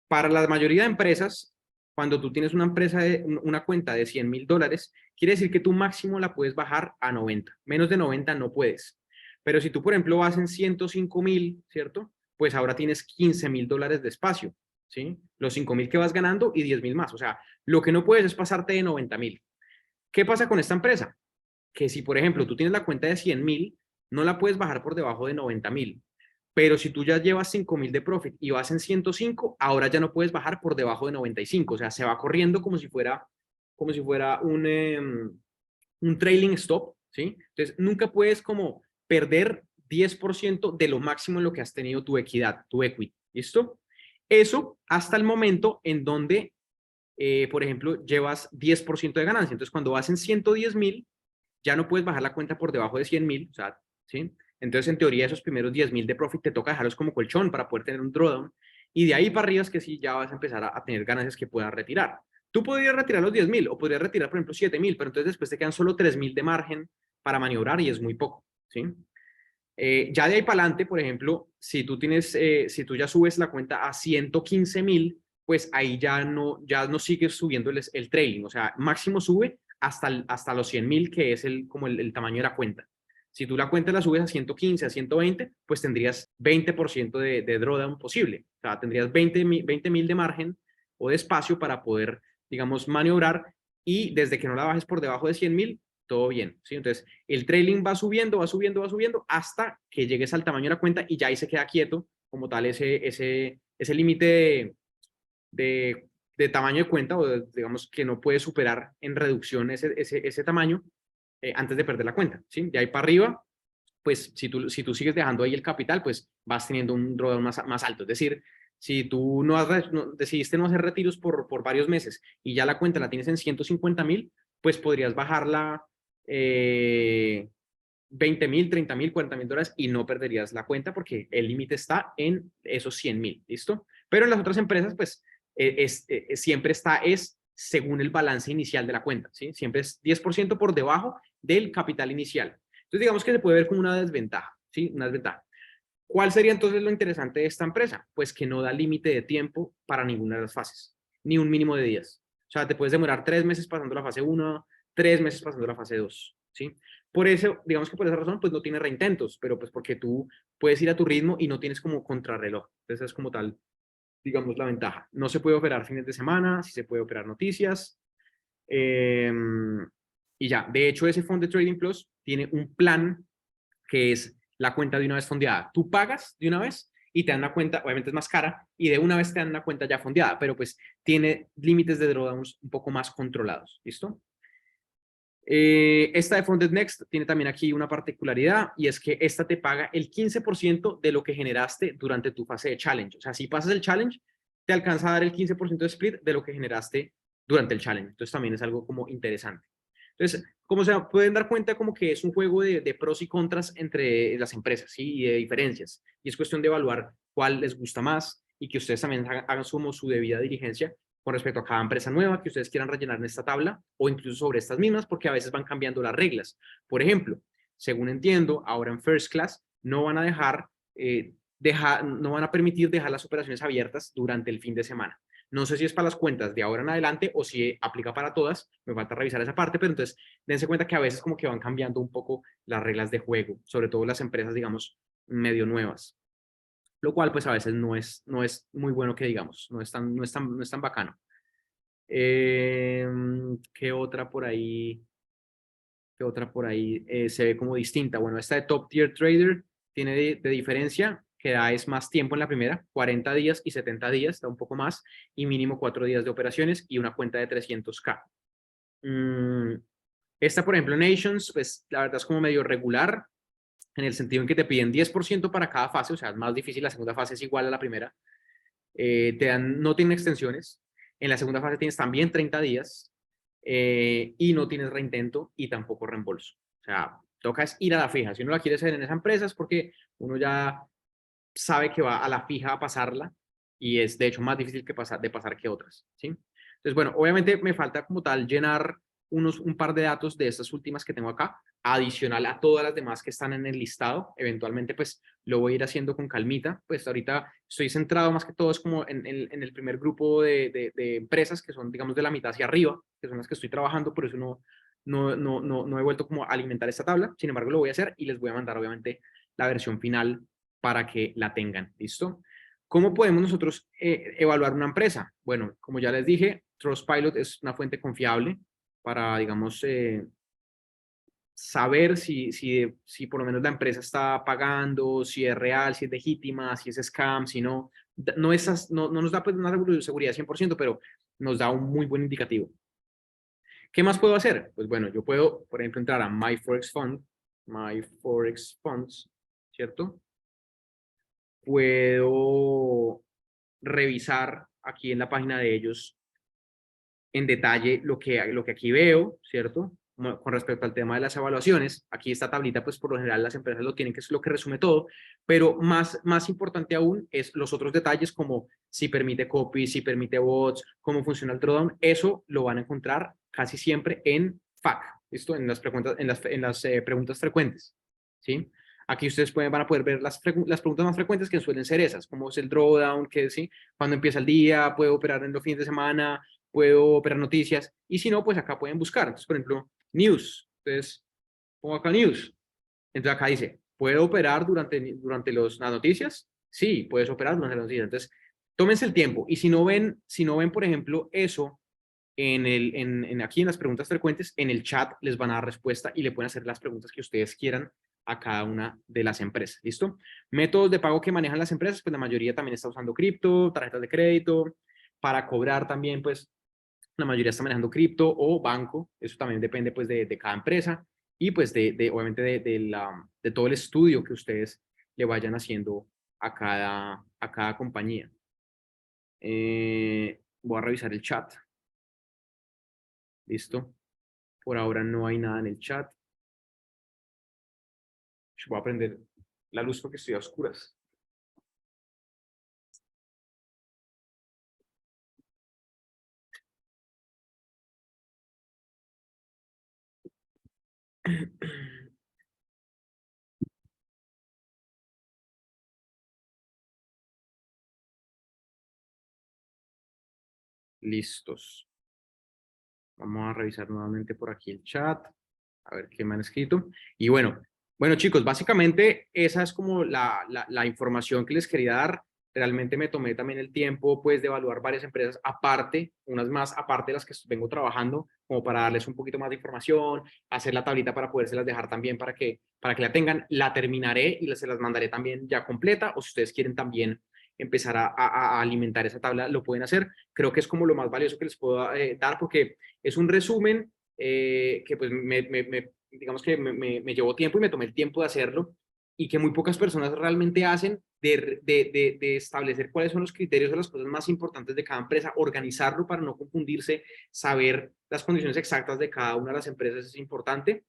Para la mayoría de empresas, cuando tú tienes una cuenta de $100,000, quiere decir que tu máximo la puedes bajar a 90. Menos de 90 no puedes. Pero si tú, por ejemplo, vas en 105,000, ¿cierto? Pues ahora tienes $15,000 de espacio, ¿sí? Los 5,000 que vas ganando y 10,000 más. O sea, lo que no puedes es pasarte de 90,000. ¿Qué pasa con esta empresa? Que si, por ejemplo, tú tienes la cuenta de 100,000, no la puedes bajar por debajo de 90,000. Pero si tú ya llevas 5,000 de profit y vas en 105, ahora ya no puedes bajar por debajo de 95. O sea, se va corriendo como si fuera un trailing stop, ¿sí? Entonces, nunca puedes como perder 10% de lo máximo en lo que has tenido tu equidad, tu equity. ¿Listo? Eso hasta el momento en donde, por ejemplo, llevas 10% de ganancia. Entonces, cuando vas en 110,000, ya no puedes bajar la cuenta por debajo de 100,000, o sea, ¿sí? Entonces, en teoría, esos primeros 10,000 de profit te toca dejarlos como colchón para poder tener un drawdown. Y de ahí para arriba es que sí, ya vas a empezar a tener ganancias que puedas retirar. Tú podrías retirar los 10,000 o podrías retirar, por ejemplo, 7,000, pero entonces después te quedan solo 3,000 de margen para maniobrar y es muy poco, ¿sí? Ya de ahí para adelante, por ejemplo, si tú ya subes la cuenta a 115,000, pues ahí ya no sigues subiendo el trailing, o sea, máximo sube hasta los 100,000, que es como el tamaño de la cuenta. Si tú la cuenta la subes a 115, a 120, pues tendrías 20% de drawdown posible. O sea, tendrías 20,000 de margen o de espacio para poder, digamos, maniobrar, y desde que no la bajes por debajo de 100,000, todo bien, ¿sí? Entonces, el trailing va subiendo, va subiendo, va subiendo hasta que llegues al tamaño de la cuenta y ya ahí se queda quieto como tal ese límite de tamaño de cuenta, o digamos que no puede superar en reducción ese tamaño antes de perder la cuenta, ¿sí? De ahí para arriba, pues si tú sigues dejando ahí el capital, pues vas teniendo un drawdown más alto. Es decir, si tú decidiste no hacer retiros por varios meses y ya la cuenta la tienes en 150,000, pues podrías bajarla 20,000, 30,000, $40,000 y no perderías la cuenta porque el límite está en esos 100,000, ¿listo? Pero en las otras empresas, pues siempre es según el balance inicial de la cuenta, ¿sí? Siempre es 10% por debajo del capital inicial. Entonces, digamos que se puede ver como una desventaja, ¿sí? Una desventaja. ¿Cuál sería entonces lo interesante de esta empresa? Pues que no da límite de tiempo para ninguna de las fases, ni un mínimo de días. O sea, te puedes demorar 3 meses pasando la fase 1, 3 meses pasando la fase 2, ¿sí? Por eso, digamos que por esa razón, pues no tiene reintentos, pero pues porque tú puedes ir a tu ritmo y no tienes como contrarreloj. Entonces es como tal, digamos, la ventaja. No se puede operar fines de semana, sí se puede operar noticias. eh, y ya, de hecho, ese Fund de Trading Plus tiene un plan que es la cuenta de una vez fondeada. Tú pagas de una vez y te dan una cuenta, obviamente es más cara, y de una vez te dan una cuenta ya fondeada, pero pues tiene límites de drawdowns un poco más controlados. ¿Listo? Esta de Funded Next tiene también aquí una particularidad, y es que esta te paga el 15% de lo que generaste durante tu fase de challenge. O sea, si pasas el challenge, te alcanza a dar el 15% de split de lo que generaste durante el challenge. Entonces también es algo como interesante. Entonces, como se pueden dar cuenta, como que es un juego de pros y contras entre las empresas, ¿sí? Y de diferencias. Y es cuestión de evaluar cuál les gusta más y que ustedes también hagan su debida diligencia con respecto a cada empresa nueva que ustedes quieran rellenar en esta tabla, o incluso sobre estas mismas, porque a veces van cambiando las reglas. Por ejemplo, según entiendo, ahora en First Class no van a no van a permitir dejar las operaciones abiertas durante el fin de semana. No sé si es para las cuentas de ahora en adelante o si aplica para todas, me falta revisar esa parte, pero entonces dense cuenta que a veces como que van cambiando un poco las reglas de juego, sobre todo las empresas, digamos, medio nuevas, lo cual pues a veces no es muy bueno que digamos, no es tan bacano. ¿Qué otra por ahí? ¿Qué otra por ahí se ve como distinta? Bueno, esta de Top Tier Trader tiene de diferencia que da es más tiempo en la primera, 40 días y 70 días, da un poco más, y mínimo 4 días de operaciones y una cuenta de 300K. Esta, por ejemplo, Nations, pues la verdad es como medio regular, en el sentido en que te piden 10% para cada fase, o sea, es más difícil, la segunda fase es igual a la primera. No tienen extensiones. En la segunda fase tienes también 30 días y no tienes reintento y tampoco reembolso. O sea, toca es ir a la fija. Si uno la quiere hacer en esa empresa es porque uno ya sabe que va a la fija a pasarla y es de hecho más difícil de pasar que otras, ¿sí? Entonces, bueno, obviamente me falta como tal llenar un par de datos de estas últimas que tengo acá, adicional a todas las demás que están en el listado. Eventualmente, pues lo voy a ir haciendo con calmita. Pues ahorita estoy centrado más que todo es como en el primer grupo de empresas que son, digamos, de la mitad hacia arriba, que son las que estoy trabajando, por eso no he vuelto como a alimentar esta tabla. Sin embargo, lo voy a hacer y les voy a mandar, obviamente, la versión final para que la tengan. ¿Listo? ¿Cómo podemos nosotros evaluar una empresa? Bueno, como ya les dije, Trustpilot es una fuente confiable para, digamos, saber si por lo menos la empresa está pagando, si es real, si es legítima, si es scam, si no. No nos da pues, una seguridad 100%, pero nos da un muy buen indicativo. ¿Qué más puedo hacer? Pues bueno, yo puedo, por ejemplo, entrar a MyForexFunds, ¿cierto? Puedo revisar aquí en la página de ellos en detalle lo que aquí veo, ¿cierto? Con respecto al tema de las evaluaciones, aquí esta tablita, pues por lo general las empresas lo tienen, que es lo que resume todo, pero más importante aún es los otros detalles como si permite copy, si permite bots, cómo funciona el drawdown, eso lo van a encontrar casi siempre en FAQ, ¿listo? En las preguntas, preguntas frecuentes, ¿sí? Aquí ustedes van a poder ver las preguntas más frecuentes que suelen ser esas, como es el drawdown, que sí, cuando empieza el día, puede operar en los fines de semana, puedo operar noticias, y si no, pues acá pueden buscar. Entonces, por ejemplo, news. Entonces, pongo acá news. Entonces acá dice, ¿puedo operar durante las noticias? Sí, puedes operar durante las noticias. Entonces, tómense el tiempo. Y si no ven, por ejemplo, eso aquí en las preguntas frecuentes, en el chat les van a dar respuesta y le pueden hacer las preguntas que ustedes quieran a cada una de las empresas. ¿Listo? Métodos de pago que manejan las empresas, pues la mayoría también está usando cripto, tarjetas de crédito. Para cobrar también, pues la mayoría está manejando cripto o banco, eso también depende pues de cada empresa y pues obviamente de todo el estudio que ustedes le vayan haciendo a cada compañía. Voy a revisar el chat. Listo. Por ahora no hay nada en el chat. Yo voy a prender la luz porque estoy a oscuras. Listos. Vamos a revisar nuevamente por aquí el chat, a ver qué me han escrito. Y bueno chicos, básicamente esa es como la información que les quería dar. Realmente me tomé también el tiempo pues de evaluar varias empresas aparte, unas más aparte de las que vengo trabajando, como para darles un poquito más de información, hacer la tablita para podérselas dejar también para que la tengan. La terminaré y se las mandaré también ya completa, o si ustedes quieren también empezar a alimentar esa tabla, lo pueden hacer. Creo que es como lo más valioso que les puedo dar porque es un resumen que pues digamos que me llevó tiempo y me tomé el tiempo de hacerlo y que muy pocas personas realmente hacen de establecer cuáles son los criterios de las cosas más importantes de cada empresa, organizarlo para no confundirse, saber las condiciones exactas de cada una de las empresas es importante.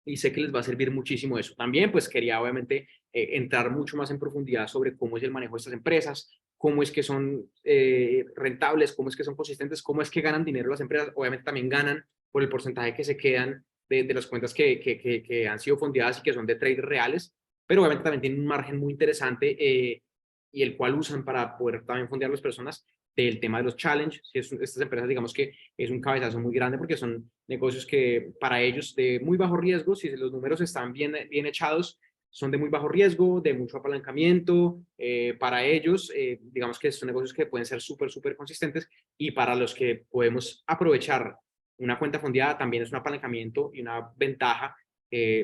Y sé que les va a servir muchísimo eso. También, pues quería obviamente entrar mucho más en profundidad sobre cómo es el manejo de estas empresas, cómo es que son rentables, cómo es que son consistentes, cómo es que ganan dinero las empresas. Obviamente también ganan por el porcentaje que se quedan de las cuentas que han sido fondeadas y que son de traders reales, pero obviamente también tienen un margen muy interesante y el cual usan para poder también fondear a las personas del tema de los challenges. Estas empresas, digamos que es un cabezazo muy grande porque son negocios que para ellos de muy bajo riesgo, si los números están bien echados, son de muy bajo riesgo, de mucho apalancamiento. Para ellos, digamos que son negocios que pueden ser súper consistentes, y para los que podemos aprovechar una cuenta fondeada también es un apalancamiento y una ventaja.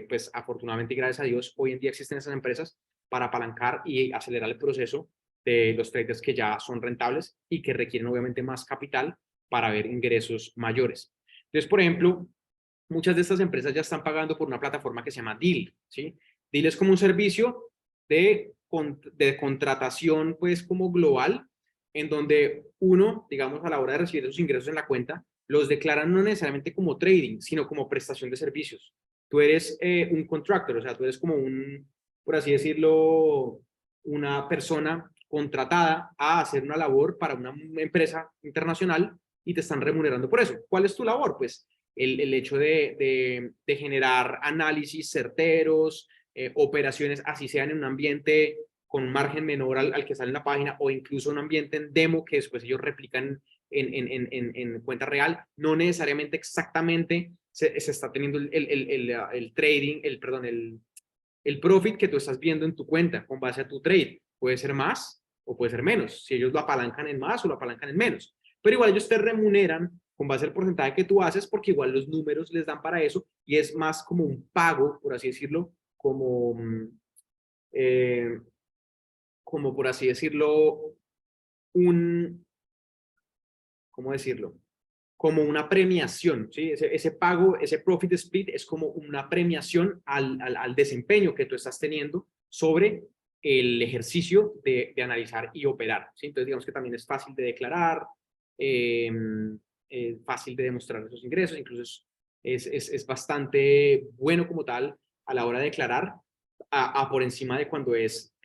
Pues afortunadamente y gracias a Dios, hoy en día existen esas empresas para apalancar y acelerar el proceso de los traders que ya son rentables y que requieren obviamente más capital para ver ingresos mayores. Entonces, por ejemplo, muchas de estas empresas ya están pagando por una plataforma que se llama Deal, ¿sí? Deal es como un servicio de contratación, pues, como global, en donde uno, digamos, a la hora de recibir sus ingresos en la cuenta, los declaran no necesariamente como trading, sino como prestación de servicios. Tú eres un contractor, o sea, tú eres como por así decirlo, una persona contratada a hacer una labor para una empresa internacional y te están remunerando por eso. ¿Cuál es tu labor? Pues el hecho de generar análisis certeros, operaciones, así sean en un ambiente con un margen menor al que sale en la página, o incluso un ambiente en demo que después ellos replican en cuenta real. No necesariamente exactamente se está teniendo el trading, perdón, el profit que tú estás viendo en tu cuenta con base a tu trade. Puede ser más o puede ser menos, si ellos lo apalancan en más o lo apalancan en menos. Pero igual ellos te remuneran con base al porcentaje que tú haces, porque igual los números les dan para eso, y es más como un pago, por así decirlo, eh, como por así decirlo, un, ¿cómo decirlo? Como una premiación, ¿sí? Ese pago, ese profit split es como una premiación al desempeño que tú estás teniendo sobre el ejercicio de analizar y operar, ¿sí? Entonces, digamos que también es fácil de declarar, eh, fácil de demostrar esos ingresos, incluso es bastante bueno como tal a la hora de declarar, por encima de cuando es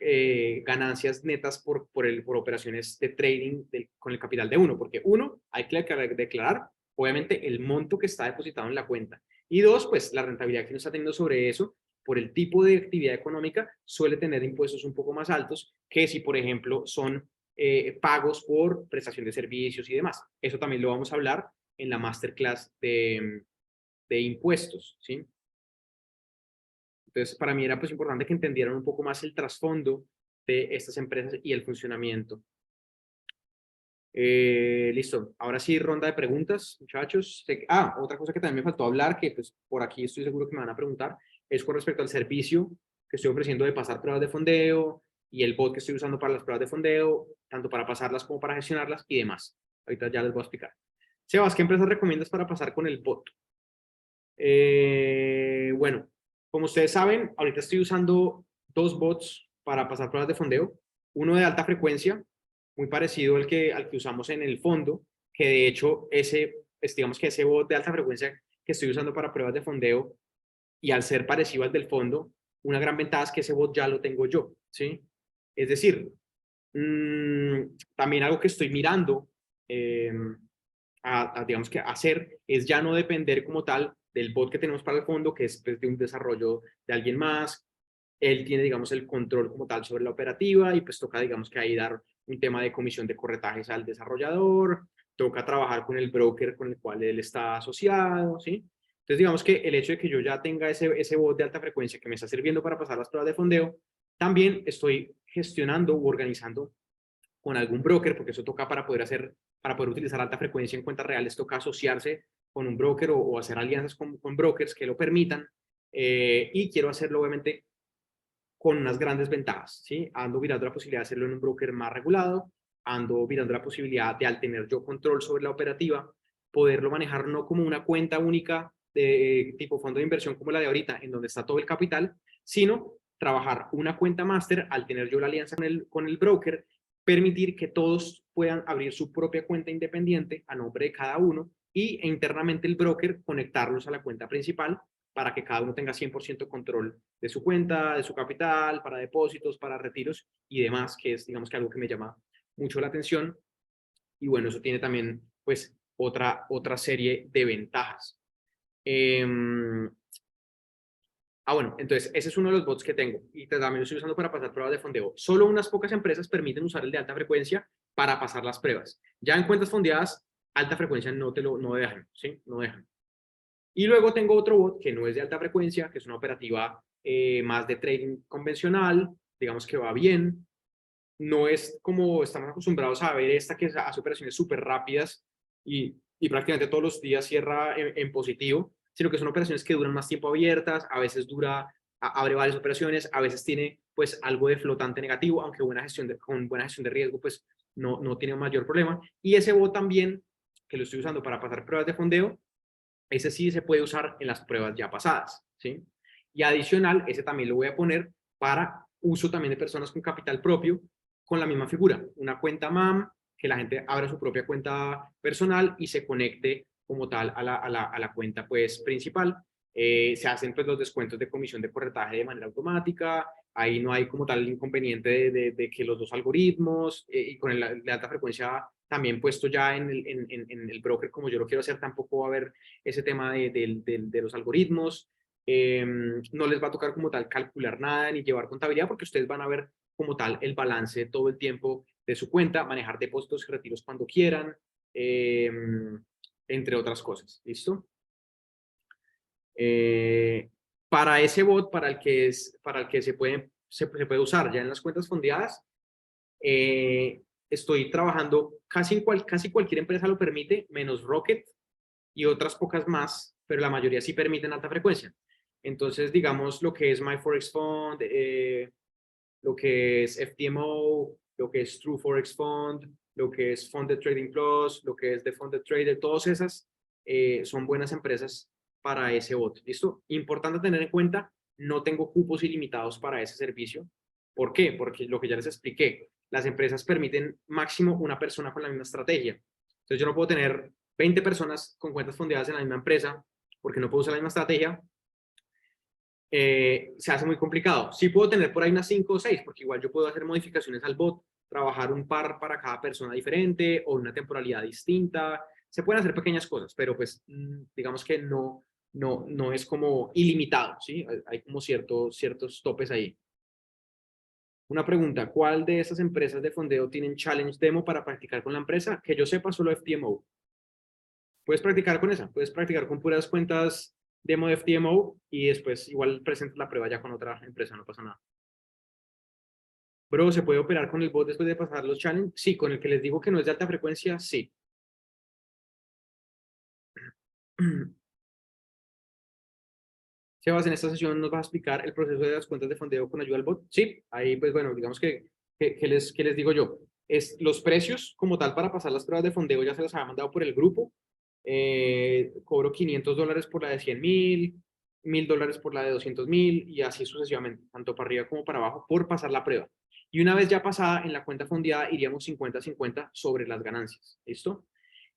ganancias netas por operaciones de trading con el capital de uno, porque uno, hay que declarar obviamente el monto que está depositado en la cuenta, y dos, pues la rentabilidad que uno está teniendo sobre eso por el tipo de actividad económica suele tener impuestos un poco más altos que si, por ejemplo, son pagos por prestación de servicios y demás. Eso también lo vamos a hablar en la masterclass de impuestos, ¿sí? Entonces, para mí era pues importante que entendieran un poco más el trasfondo de estas empresas y el funcionamiento. Listo. Ahora sí, ronda de preguntas, muchachos. Otra cosa que también me faltó hablar, que pues por aquí estoy seguro que me van a preguntar, es con respecto al servicio que estoy ofreciendo de pasar pruebas de fondeo y el bot que estoy usando para las pruebas de fondeo, tanto para pasarlas como para gestionarlas y demás. Ahorita ya les voy a explicar. Sebas, ¿qué empresas recomiendas para pasar con el bot? Bueno, como ustedes saben, ahorita estoy usando dos bots para pasar pruebas de fondeo. Uno de alta frecuencia, muy parecido al que usamos en el fondo, que de hecho digamos que ese bot de alta frecuencia que estoy usando para pruebas de fondeo, y al ser parecido al del fondo, una gran ventaja es que ese bot ya lo tengo yo, ¿sí? Es decir, también algo que estoy mirando digamos que hacer es ya no depender como tal del bot que tenemos para el fondo, que es pues, de un desarrollo de alguien más. Él tiene, digamos, el control como tal sobre la operativa, y pues toca, digamos, que ahí dar un tema de comisión de corretajes al desarrollador, toca trabajar con el broker con el cual él está asociado, ¿sí? Entonces, digamos que el hecho de que yo ya tenga ese bot de alta frecuencia que me está sirviendo para pasar las pruebas de fondeo, también estoy gestionando u organizando con algún broker, porque eso toca para poder utilizar alta frecuencia en cuentas reales, toca asociarse con un broker o hacer alianzas con brokers que lo permitan, y quiero hacerlo obviamente con unas grandes ventajas, ¿sí? Ando mirando la posibilidad de hacerlo en un broker más regulado, ando mirando la posibilidad de, al tener yo control sobre la operativa, poderlo manejar no como una cuenta única de tipo fondo de inversión como la de ahorita, en donde está todo el capital, sino trabajar una cuenta máster al tener yo la alianza con el broker, permitir que todos puedan abrir su propia cuenta independiente a nombre de cada uno, e internamente el broker conectarlos a la cuenta principal para que cada uno tenga 100% control de su cuenta, de su capital, para depósitos, para retiros y demás, que es, digamos, que algo que me llama mucho la atención. Y bueno, eso tiene también, pues, otra serie de ventajas. Bueno, entonces ese es uno de los bots que tengo y también lo estoy usando para pasar pruebas de fondeo. Solo unas pocas empresas permiten usar el de alta frecuencia para pasar las pruebas. Ya en cuentas fondeadas, alta frecuencia no dejan, ¿sí? No dejan. Y luego tengo otro bot que no es de alta frecuencia, que es una operativa más de trading convencional, digamos que va bien. No es como estamos acostumbrados a ver esta que hace operaciones súper rápidas y prácticamente todos los días cierra en positivo, sino que son operaciones que duran más tiempo abiertas, a veces abre varias operaciones, a veces tiene pues algo de flotante negativo, aunque con buena gestión de riesgo pues no tiene un mayor problema. Y ese bot también, que lo estoy usando para pasar pruebas de fondeo, ese sí se puede usar en las pruebas ya pasadas, ¿sí? Y adicional, ese también lo voy a poner para uso también de personas con capital propio, con la misma figura, una cuenta MAM, que la gente abra su propia cuenta personal y se conecte como tal a la cuenta pues principal. Se hacen pues los descuentos de comisión de corretaje de manera automática, ahí no hay como tal el inconveniente de que los dos algoritmos y con el de alta frecuencia también puesto ya en el broker como yo lo quiero hacer, tampoco va a haber ese tema de los algoritmos. No les va a tocar como tal calcular nada ni llevar contabilidad porque ustedes van a ver como tal el balance todo el tiempo de su cuenta, manejar depósitos y retiros cuando quieran, entre otras cosas. ¿Listo? Para ese bot, para el que se puede usar ya en las cuentas fondeadas, estoy trabajando, casi cualquier empresa lo permite, menos Rocket y otras pocas más, pero la mayoría sí permiten alta frecuencia. Entonces, digamos, lo que es MyForexFund, lo que es FTMO, lo que es True Forex Fund, lo que es Funded Trading Plus, lo que es The Funded Trader, todas esas son buenas empresas para ese bot. ¿Listo? Importante tener en cuenta, no tengo cupos ilimitados para ese servicio. ¿Por qué? Porque lo que ya les expliqué, las empresas permiten máximo una persona con la misma estrategia. Entonces yo no puedo tener 20 personas con cuentas fondeadas en la misma empresa porque no puedo usar la misma estrategia. Se hace muy complicado. Sí puedo tener por ahí unas 5 o 6, porque igual yo puedo hacer modificaciones al bot, trabajar un par para cada persona diferente o una temporalidad distinta. Se pueden hacer pequeñas cosas, pero pues digamos que no es como ilimitado, ¿sí? Hay como ciertos topes ahí. Una pregunta, ¿cuál de esas empresas de fondeo tienen challenge demo para practicar con la empresa? Que yo sepa, solo FTMO. Puedes practicar con esa, puedes practicar con puras cuentas demo de FTMO y después igual presentas la prueba ya con otra empresa, no pasa nada. Bro, ¿se puede operar con el bot después de pasar los challenges? Sí, con el que les digo que no es de alta frecuencia, sí. Sebas, en esta sesión nos va a explicar el proceso de las cuentas de fondeo con ayuda del bot. Sí, ahí pues bueno, digamos que les digo yo. Los precios como tal para pasar las pruebas de fondeo ya se las había mandado por el grupo. Cobro $500 por la de 100.000, $1.000 por la de 200.000 y así sucesivamente, tanto para arriba como para abajo, por pasar la prueba. Y una vez ya pasada en la cuenta fondeada, iríamos 50-50 sobre las ganancias. ¿Listo?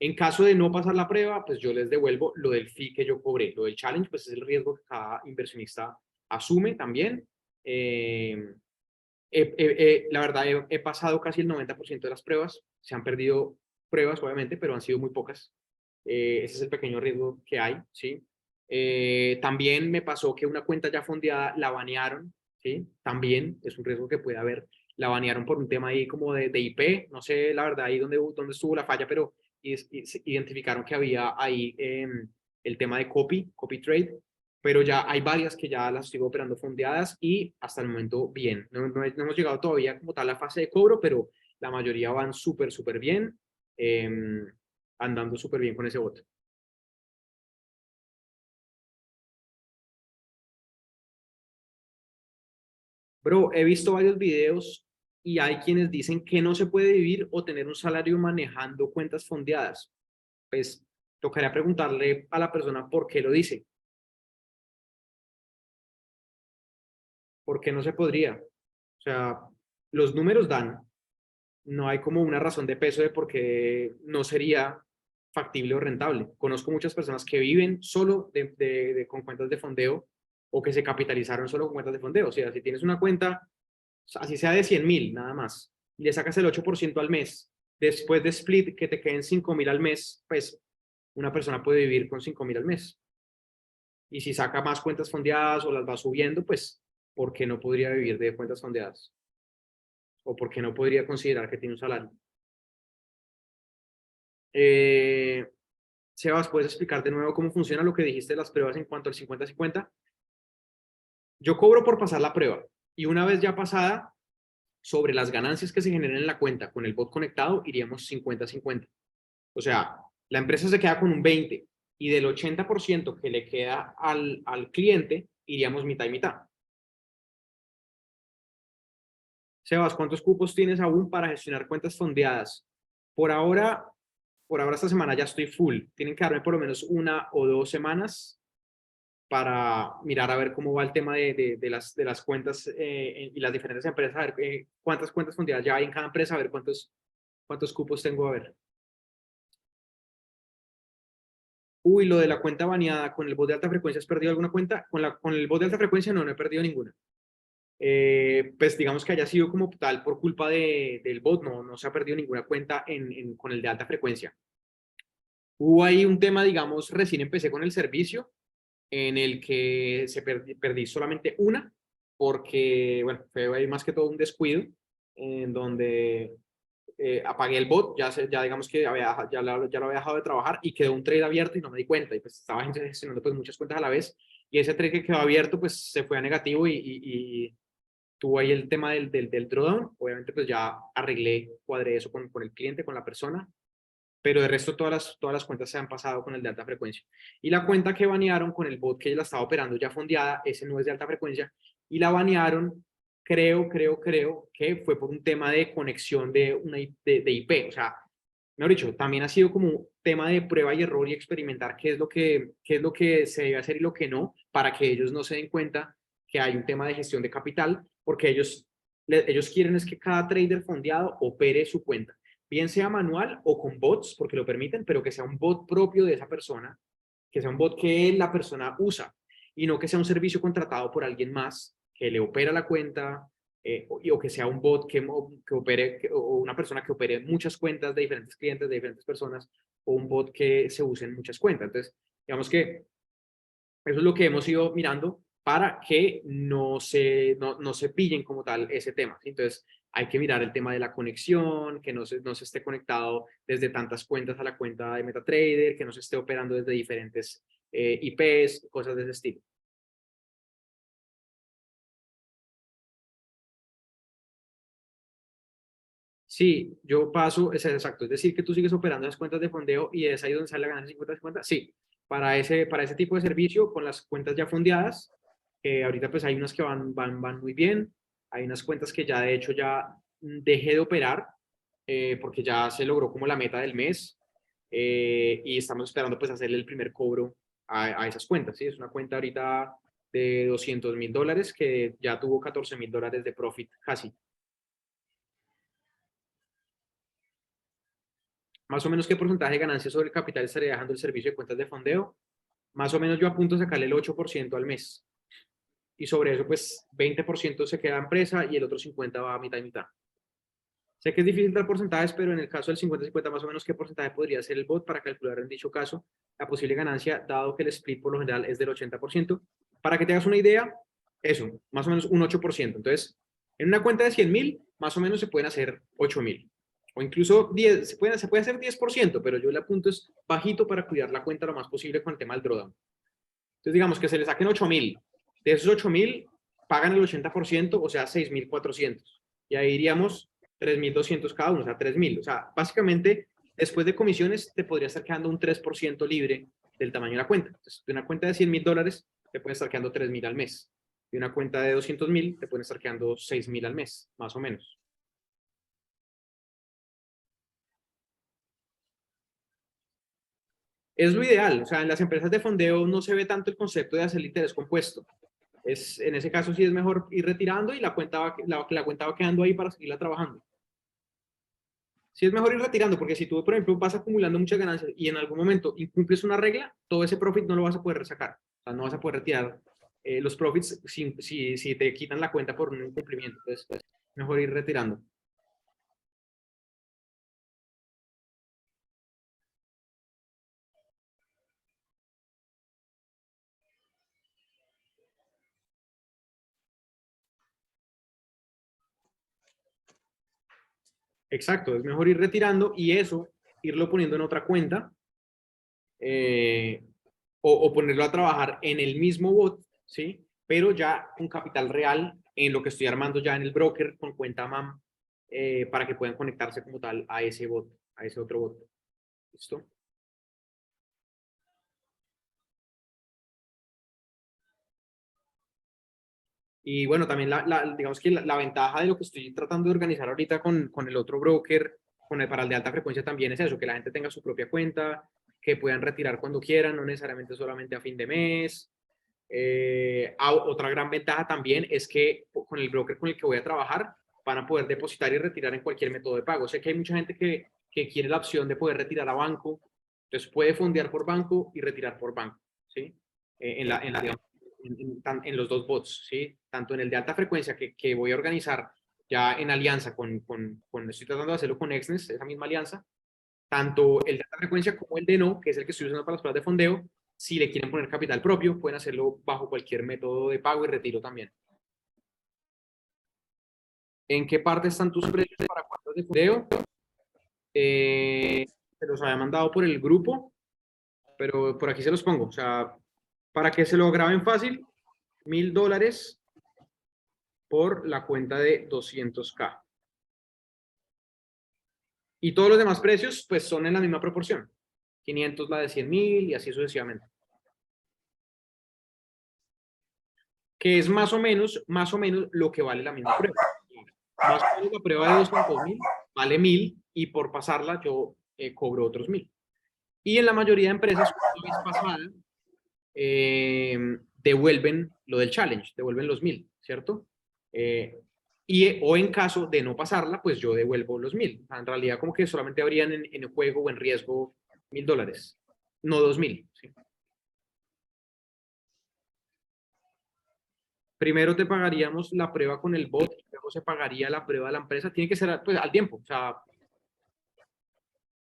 En caso de no pasar la prueba, pues yo les devuelvo lo del fee que yo cobré. Lo del challenge, pues es el riesgo que cada inversionista asume también. La verdad, he pasado casi el 90% de las pruebas. Se han perdido pruebas, obviamente, pero han sido muy pocas. Ese es el pequeño riesgo que hay, ¿sí? También me pasó que una cuenta ya fondeada la banearon, ¿sí? También es un riesgo que puede haber. La banearon por un tema ahí como de IP, no sé la verdad ahí dónde estuvo la falla, pero identificaron que había ahí el tema de copy trade, pero ya hay varias que ya las sigo operando fondeadas y hasta el momento bien. No hemos llegado todavía como tal a la fase de cobro, pero la mayoría van súper bien, eh, andando súper bien con ese bot. Bro, he visto varios videos y hay quienes dicen que no se puede vivir o tener un salario manejando cuentas fondeadas. Pues tocaría preguntarle a la persona por qué lo dice, por qué no se podría. O sea, los números dan, no hay como una razón de peso de por qué no sería factible o rentable. Conozco muchas personas que viven solo con cuentas de fondeo o que se capitalizaron solo con cuentas de fondeo. O sea, si tienes una cuenta, así sea de 100.000 nada más, y le sacas el 8% al mes, después de split que te queden 5.000 al mes, pues una persona puede vivir con 5.000 al mes. Y si saca más cuentas fondeadas o las va subiendo, pues, ¿por qué no podría vivir de cuentas fondeadas? ¿O por qué no podría considerar que tiene un salario? Eh, Sebas, ¿puedes explicar de nuevo cómo funciona lo que dijiste de las pruebas en cuanto al 50-50? Yo cobro por pasar la prueba y una vez ya pasada, sobre las ganancias que se generen en la cuenta con el bot conectado, iríamos 50-50. O sea, la empresa se queda con un 20 y del 80% que le queda al cliente, iríamos mitad y mitad. Sebas, ¿cuántos cupos tienes aún para gestionar cuentas fondeadas? Por ahora, por ahora esta semana ya estoy full. Tienen que darme por lo menos 1 o 2 semanas para mirar a ver cómo va el tema de las cuentas y las diferentes empresas, a ver cuántas cuentas fondeadas ya hay en cada empresa, a ver cuántos cupos tengo a ver. Uy, lo de la cuenta baneada con el bot de alta frecuencia, ¿has perdido alguna cuenta? Con el bot de alta frecuencia no he perdido ninguna. Pues digamos que haya sido como tal por culpa del bot, no se ha perdido ninguna cuenta con el de alta frecuencia. Hubo ahí un tema, digamos, recién empecé con el servicio, en el que perdí solamente una, porque, bueno, fue ahí más que todo un descuido, en donde apagué el bot, ya digamos que ya lo había dejado de trabajar y quedó un trade abierto y no me di cuenta, y pues estaba gestionando pues muchas cuentas a la vez, y ese trade que quedó abierto pues se fue a negativo y tuvo ahí el tema del drawdown. Obviamente pues ya arreglé, cuadré eso con el cliente, con la persona, pero de resto todas las cuentas se han pasado con el de alta frecuencia. Y la cuenta que banearon con el bot que la estaba operando ya fondeada, ese no es de alta frecuencia, y la banearon, creo que fue por un tema de conexión de IP. O sea, mejor dicho, también ha sido como un tema de prueba y error y experimentar qué es lo que se debe hacer y lo que no, para que ellos no se den cuenta que hay un tema de gestión de capital, porque ellos quieren es que cada trader fondeado opere su cuenta, bien sea manual o con bots, porque lo permiten, pero que sea un bot propio de esa persona, que sea un bot que la persona usa, y no que sea un servicio contratado por alguien más que le opera la cuenta, o que sea un bot que opere, o una persona que opere muchas cuentas de diferentes clientes, de diferentes personas, o un bot que se use en muchas cuentas. Entonces, digamos que eso es lo que hemos ido mirando para que no se pillen como tal ese tema, ¿sí? Entonces, hay que mirar el tema de la conexión, que no se esté conectado desde tantas cuentas a la cuenta de MetaTrader, que no se esté operando desde diferentes IPs, cosas de ese estilo. Sí, yo paso, es exacto, es decir, que tú sigues operando esas cuentas de fondeo y es ahí donde sale la ganancia 50-50. Sí, para ese tipo de servicio, con las cuentas ya fondeadas, ahorita pues hay unas que van muy bien, hay unas cuentas que ya de hecho ya dejé de operar, porque ya se logró como la meta del mes, y estamos esperando pues hacerle el primer cobro a esas cuentas. ¿Sí? Es una cuenta ahorita de $200,000 que ya tuvo $14,000 de profit casi. Más o menos qué porcentaje de ganancia sobre el capital estaría dejando el servicio de cuentas de fondeo. Más o menos yo apunto a sacarle el 8% al mes. Y sobre eso, pues 20% se queda a empresa y el otro 50% va a mitad y mitad. Sé que es difícil dar porcentajes, pero en el caso del 50-50, más o menos qué porcentaje podría ser el bot para calcular en dicho caso la posible ganancia, dado que el split por lo general es del 80%. Para que te hagas una idea, eso, más o menos un 8%. Entonces, en una cuenta de 100,000, más o menos se pueden hacer 8,000. O incluso 10, se puede hacer 10%, pero yo le apunto es bajito para cuidar la cuenta lo más posible con el tema del drawdown. Entonces, digamos que se le saquen 8,000. De esos 8,000, pagan el 80%, o sea, 6,400. Y ahí iríamos 3,200 cada uno, o sea, 3,000. O sea, básicamente, después de comisiones, te podría estar quedando un 3% libre del tamaño de la cuenta. Entonces, de una cuenta de $100,000, te puede estar quedando 3,000 al mes. De una cuenta de 200,000, te pueden estar quedando 6,000 al mes, más o menos. Es lo ideal. O sea, en las empresas de fondeo no se ve tanto el concepto de hacer el interés compuesto. En ese caso sí es mejor ir retirando y la cuenta va quedando ahí para seguirla trabajando. Sí es mejor ir retirando, porque si tú, por ejemplo, vas acumulando muchas ganancias y en algún momento incumples una regla, todo ese profit no lo vas a poder resacar. O sea, no vas a poder retirar los profits si te quitan la cuenta por un incumplimiento. Entonces, mejor ir retirando. Exacto, es mejor ir retirando y eso, irlo poniendo en otra cuenta o ponerlo a trabajar en el mismo bot, ¿sí? Pero ya con capital real en lo que estoy armando ya en el broker con cuenta MAM para que puedan conectarse como tal a ese bot, a ese otro bot. ¿Listo? Y bueno, también digamos que la ventaja de lo que estoy tratando de organizar ahorita con el otro broker, para el de alta frecuencia también es eso, que la gente tenga su propia cuenta, que puedan retirar cuando quieran, no necesariamente solamente a fin de mes. Otra gran ventaja también es que con el broker con el que voy a trabajar van a poder depositar y retirar en cualquier método de pago. Sé que hay mucha gente que quiere la opción de poder retirar a banco, entonces puede fondear por banco y retirar por banco, ¿sí? Digamos, en los dos bots, ¿sí? Tanto en el de alta frecuencia que voy a organizar ya en alianza estoy tratando de hacerlo con Exnes, esa misma alianza, tanto el de alta frecuencia como el de no, que es el que estoy usando para las pruebas de fondeo, si le quieren poner capital propio, pueden hacerlo bajo cualquier método de pago y retiro también. ¿En qué parte están tus precios para cuentas de fondeo? Se los había mandado por el grupo, pero por aquí se los pongo. O sea, para que se lo graben fácil, $1000 por la cuenta de 200K. Y todos los demás precios, pues son en la misma proporción. 500 la de 100.000 y así sucesivamente. Que es más o menos lo que vale la misma prueba. Más o menos la prueba de 200.000 vale 1.000 y por pasarla yo cobro otros 1.000. Y en la mayoría de empresas, una vez pasada, devuelven lo del challenge, devuelven los 1.000, ¿cierto? O en caso de no pasarla, pues yo devuelvo los 1.000. O sea, en realidad como que solamente habrían en juego o en riesgo $1.000, no 2.000. ¿Sí? Primero te pagaríamos la prueba con el bot, luego se pagaría la prueba de la empresa. Tiene que ser pues, al tiempo, o sea,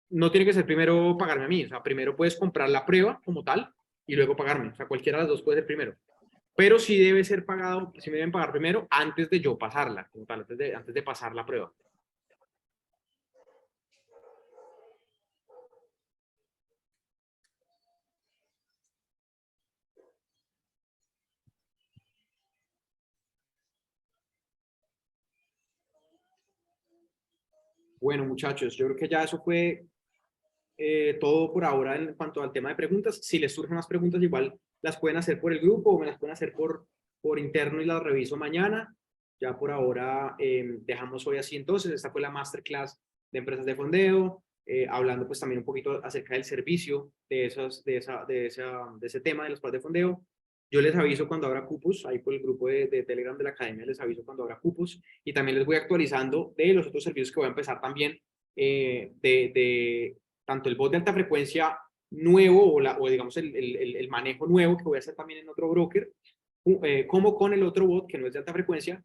no tiene que ser primero pagarme a mí, o sea, primero puedes comprar la prueba como tal y luego pagarme, o sea, cualquiera de las dos puede ser primero. Pero sí debe ser pagado, sí me deben pagar primero antes de yo pasarla, como tal, antes de pasar la prueba. Bueno, muchachos, yo creo que ya eso fue todo por ahora en cuanto al tema de preguntas. Si les surgen más preguntas, igual las pueden hacer por el grupo o me las pueden hacer por interno y las reviso mañana. Ya por ahora dejamos hoy así entonces. Esta fue la masterclass de empresas de fondeo, hablando pues también un poquito acerca del servicio de ese tema de las pruebas de fondeo. Yo les aviso cuando habrá cupos, ahí por el grupo de Telegram de la academia les aviso cuando habrá cupos y también les voy actualizando de los otros servicios que voy a empezar también de tanto el bot de alta frecuencia nuevo o digamos el manejo nuevo que voy a hacer también en otro broker, como con el otro bot que no es de alta frecuencia,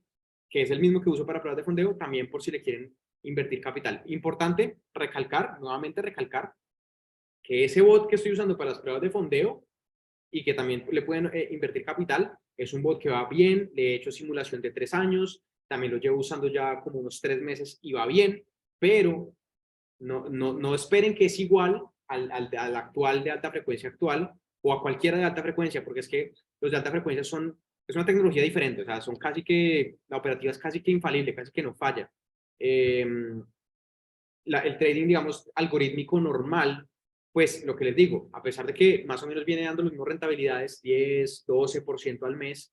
que es el mismo que uso para pruebas de fondeo, también por si le quieren invertir capital. Importante recalcar, nuevamente recalcar, que ese bot que estoy usando para las pruebas de fondeo y que también le pueden invertir capital, es un bot que va bien, le he hecho simulación de 3 años, también lo llevo usando ya como unos 3 meses y va bien, pero no esperen que es igual al actual de alta frecuencia actual o a cualquiera de alta frecuencia, porque es que los de alta frecuencia es una tecnología diferente, o sea, son casi que, la operativa es casi que infalible, casi que no falla. Eh, el trading, digamos, algorítmico normal, pues lo que les digo, a pesar de que más o menos viene dando las mismas rentabilidades, 10, 12% al mes,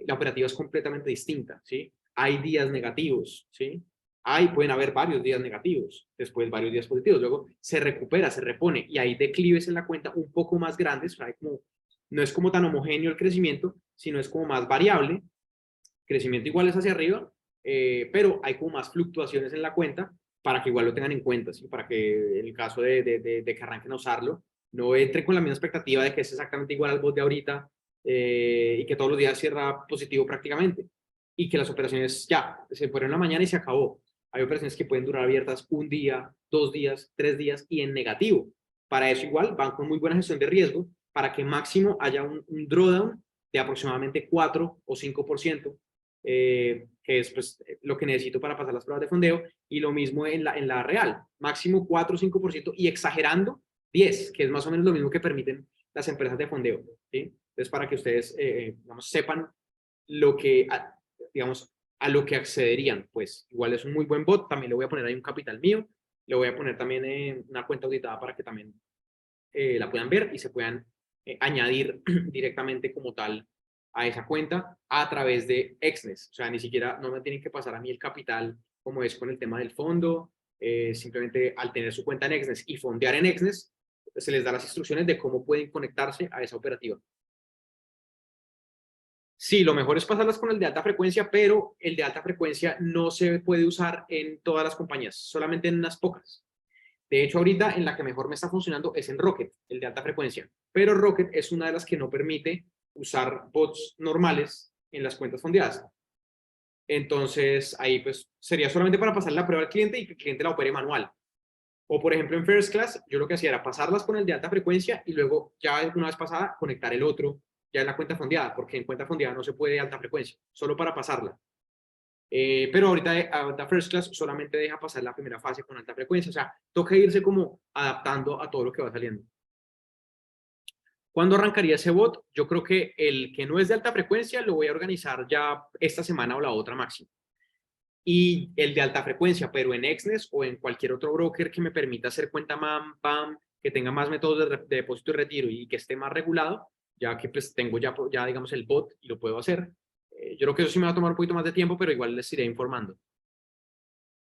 la operativa es completamente distinta, ¿sí? Hay días negativos, ¿sí? Pueden haber varios días negativos, después varios días positivos, luego se recupera, se repone y hay declives en la cuenta un poco más grandes, o sea, no es como tan homogéneo el crecimiento, sino es como más variable, crecimiento igual es hacia arriba, pero hay como más fluctuaciones en la cuenta para que igual lo tengan en cuenta, ¿sí? Para que en el caso de que arranquen a usarlo, no entre con la misma expectativa de que es exactamente igual al bot de ahorita y que todos los días cierra positivo prácticamente y que las operaciones ya se fueron en la mañana y se acabó. Hay operaciones que pueden durar abiertas un día, 2 días, 3 días y en negativo. Para eso igual van con muy buena gestión de riesgo para que máximo haya un drawdown de aproximadamente 4 o 5%, que es pues, lo que necesito para pasar las pruebas de fondeo, y lo mismo en la real, máximo 4 o 5% y exagerando 10, que es más o menos lo mismo que permiten las empresas de fondeo, ¿sí? Entonces, para que ustedes, digamos, sepan lo que, digamos, a lo que accederían, pues igual es un muy buen bot, también le voy a poner ahí un capital mío, le voy a poner también una cuenta auditada para que también la puedan ver y se puedan añadir directamente como tal a esa cuenta a través de Exnes. O sea, ni siquiera no me tienen que pasar a mí el capital como es con el tema del fondo. Simplemente al tener su cuenta en Exnes y fondear en Exnes, se les da las instrucciones de cómo pueden conectarse a esa operativa. Sí, lo mejor es pasarlas con el de alta frecuencia, pero el de alta frecuencia no se puede usar en todas las compañías, solamente en unas pocas. De hecho, ahorita en la que mejor me está funcionando es en Rocket, el de alta frecuencia. Pero Rocket es una de las que no permite usar bots normales en las cuentas fondeadas. Entonces, ahí pues sería solamente para pasar la prueba al cliente y que el cliente la opere manual. O por ejemplo en First Class, yo lo que hacía era pasarlas con el de alta frecuencia y luego ya una vez pasada conectar el otro ya en la cuenta fondeada, porque en cuenta fondeada no se puede alta frecuencia, solo para pasarla. Pero ahorita First Class solamente deja pasar la primera fase con alta frecuencia, o sea, toca irse como adaptando a todo lo que va saliendo. ¿Cuándo arrancaría ese bot? Yo creo que el que no es de alta frecuencia lo voy a organizar ya esta semana o la otra máximo. Y el de alta frecuencia, pero en Exnes o en cualquier otro broker que me permita hacer cuenta MAM, PAM, que tenga más métodos de depósito y retiro y que esté más regulado, ya que pues tengo ya digamos el bot y lo puedo hacer. Yo creo que eso sí me va a tomar un poquito más de tiempo, pero igual les iré informando.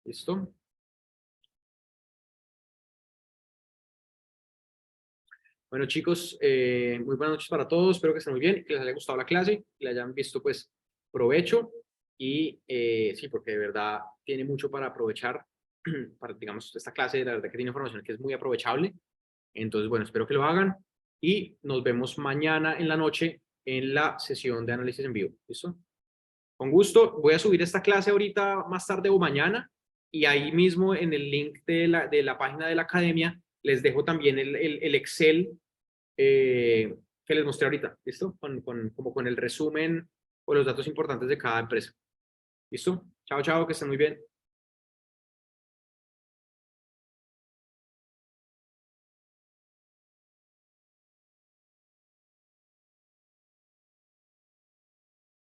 ¿Listo? Bueno, chicos, muy buenas noches para todos. Espero que estén muy bien, que les haya gustado la clase, que le hayan visto pues provecho y sí, porque de verdad tiene mucho para aprovechar. Para, digamos, esta clase, la verdad que tiene información que es muy aprovechable. Entonces, bueno, espero que lo hagan y nos vemos mañana en la noche en la sesión de análisis en vivo. ¿Listo? Con gusto. Voy a subir esta clase ahorita más tarde o mañana y ahí mismo en el link de la página de la academia les dejo también el Excel que les mostré ahorita. ¿Listo? Como con el resumen o los datos importantes de cada empresa. ¿Listo? Chao, chao, que estén muy bien.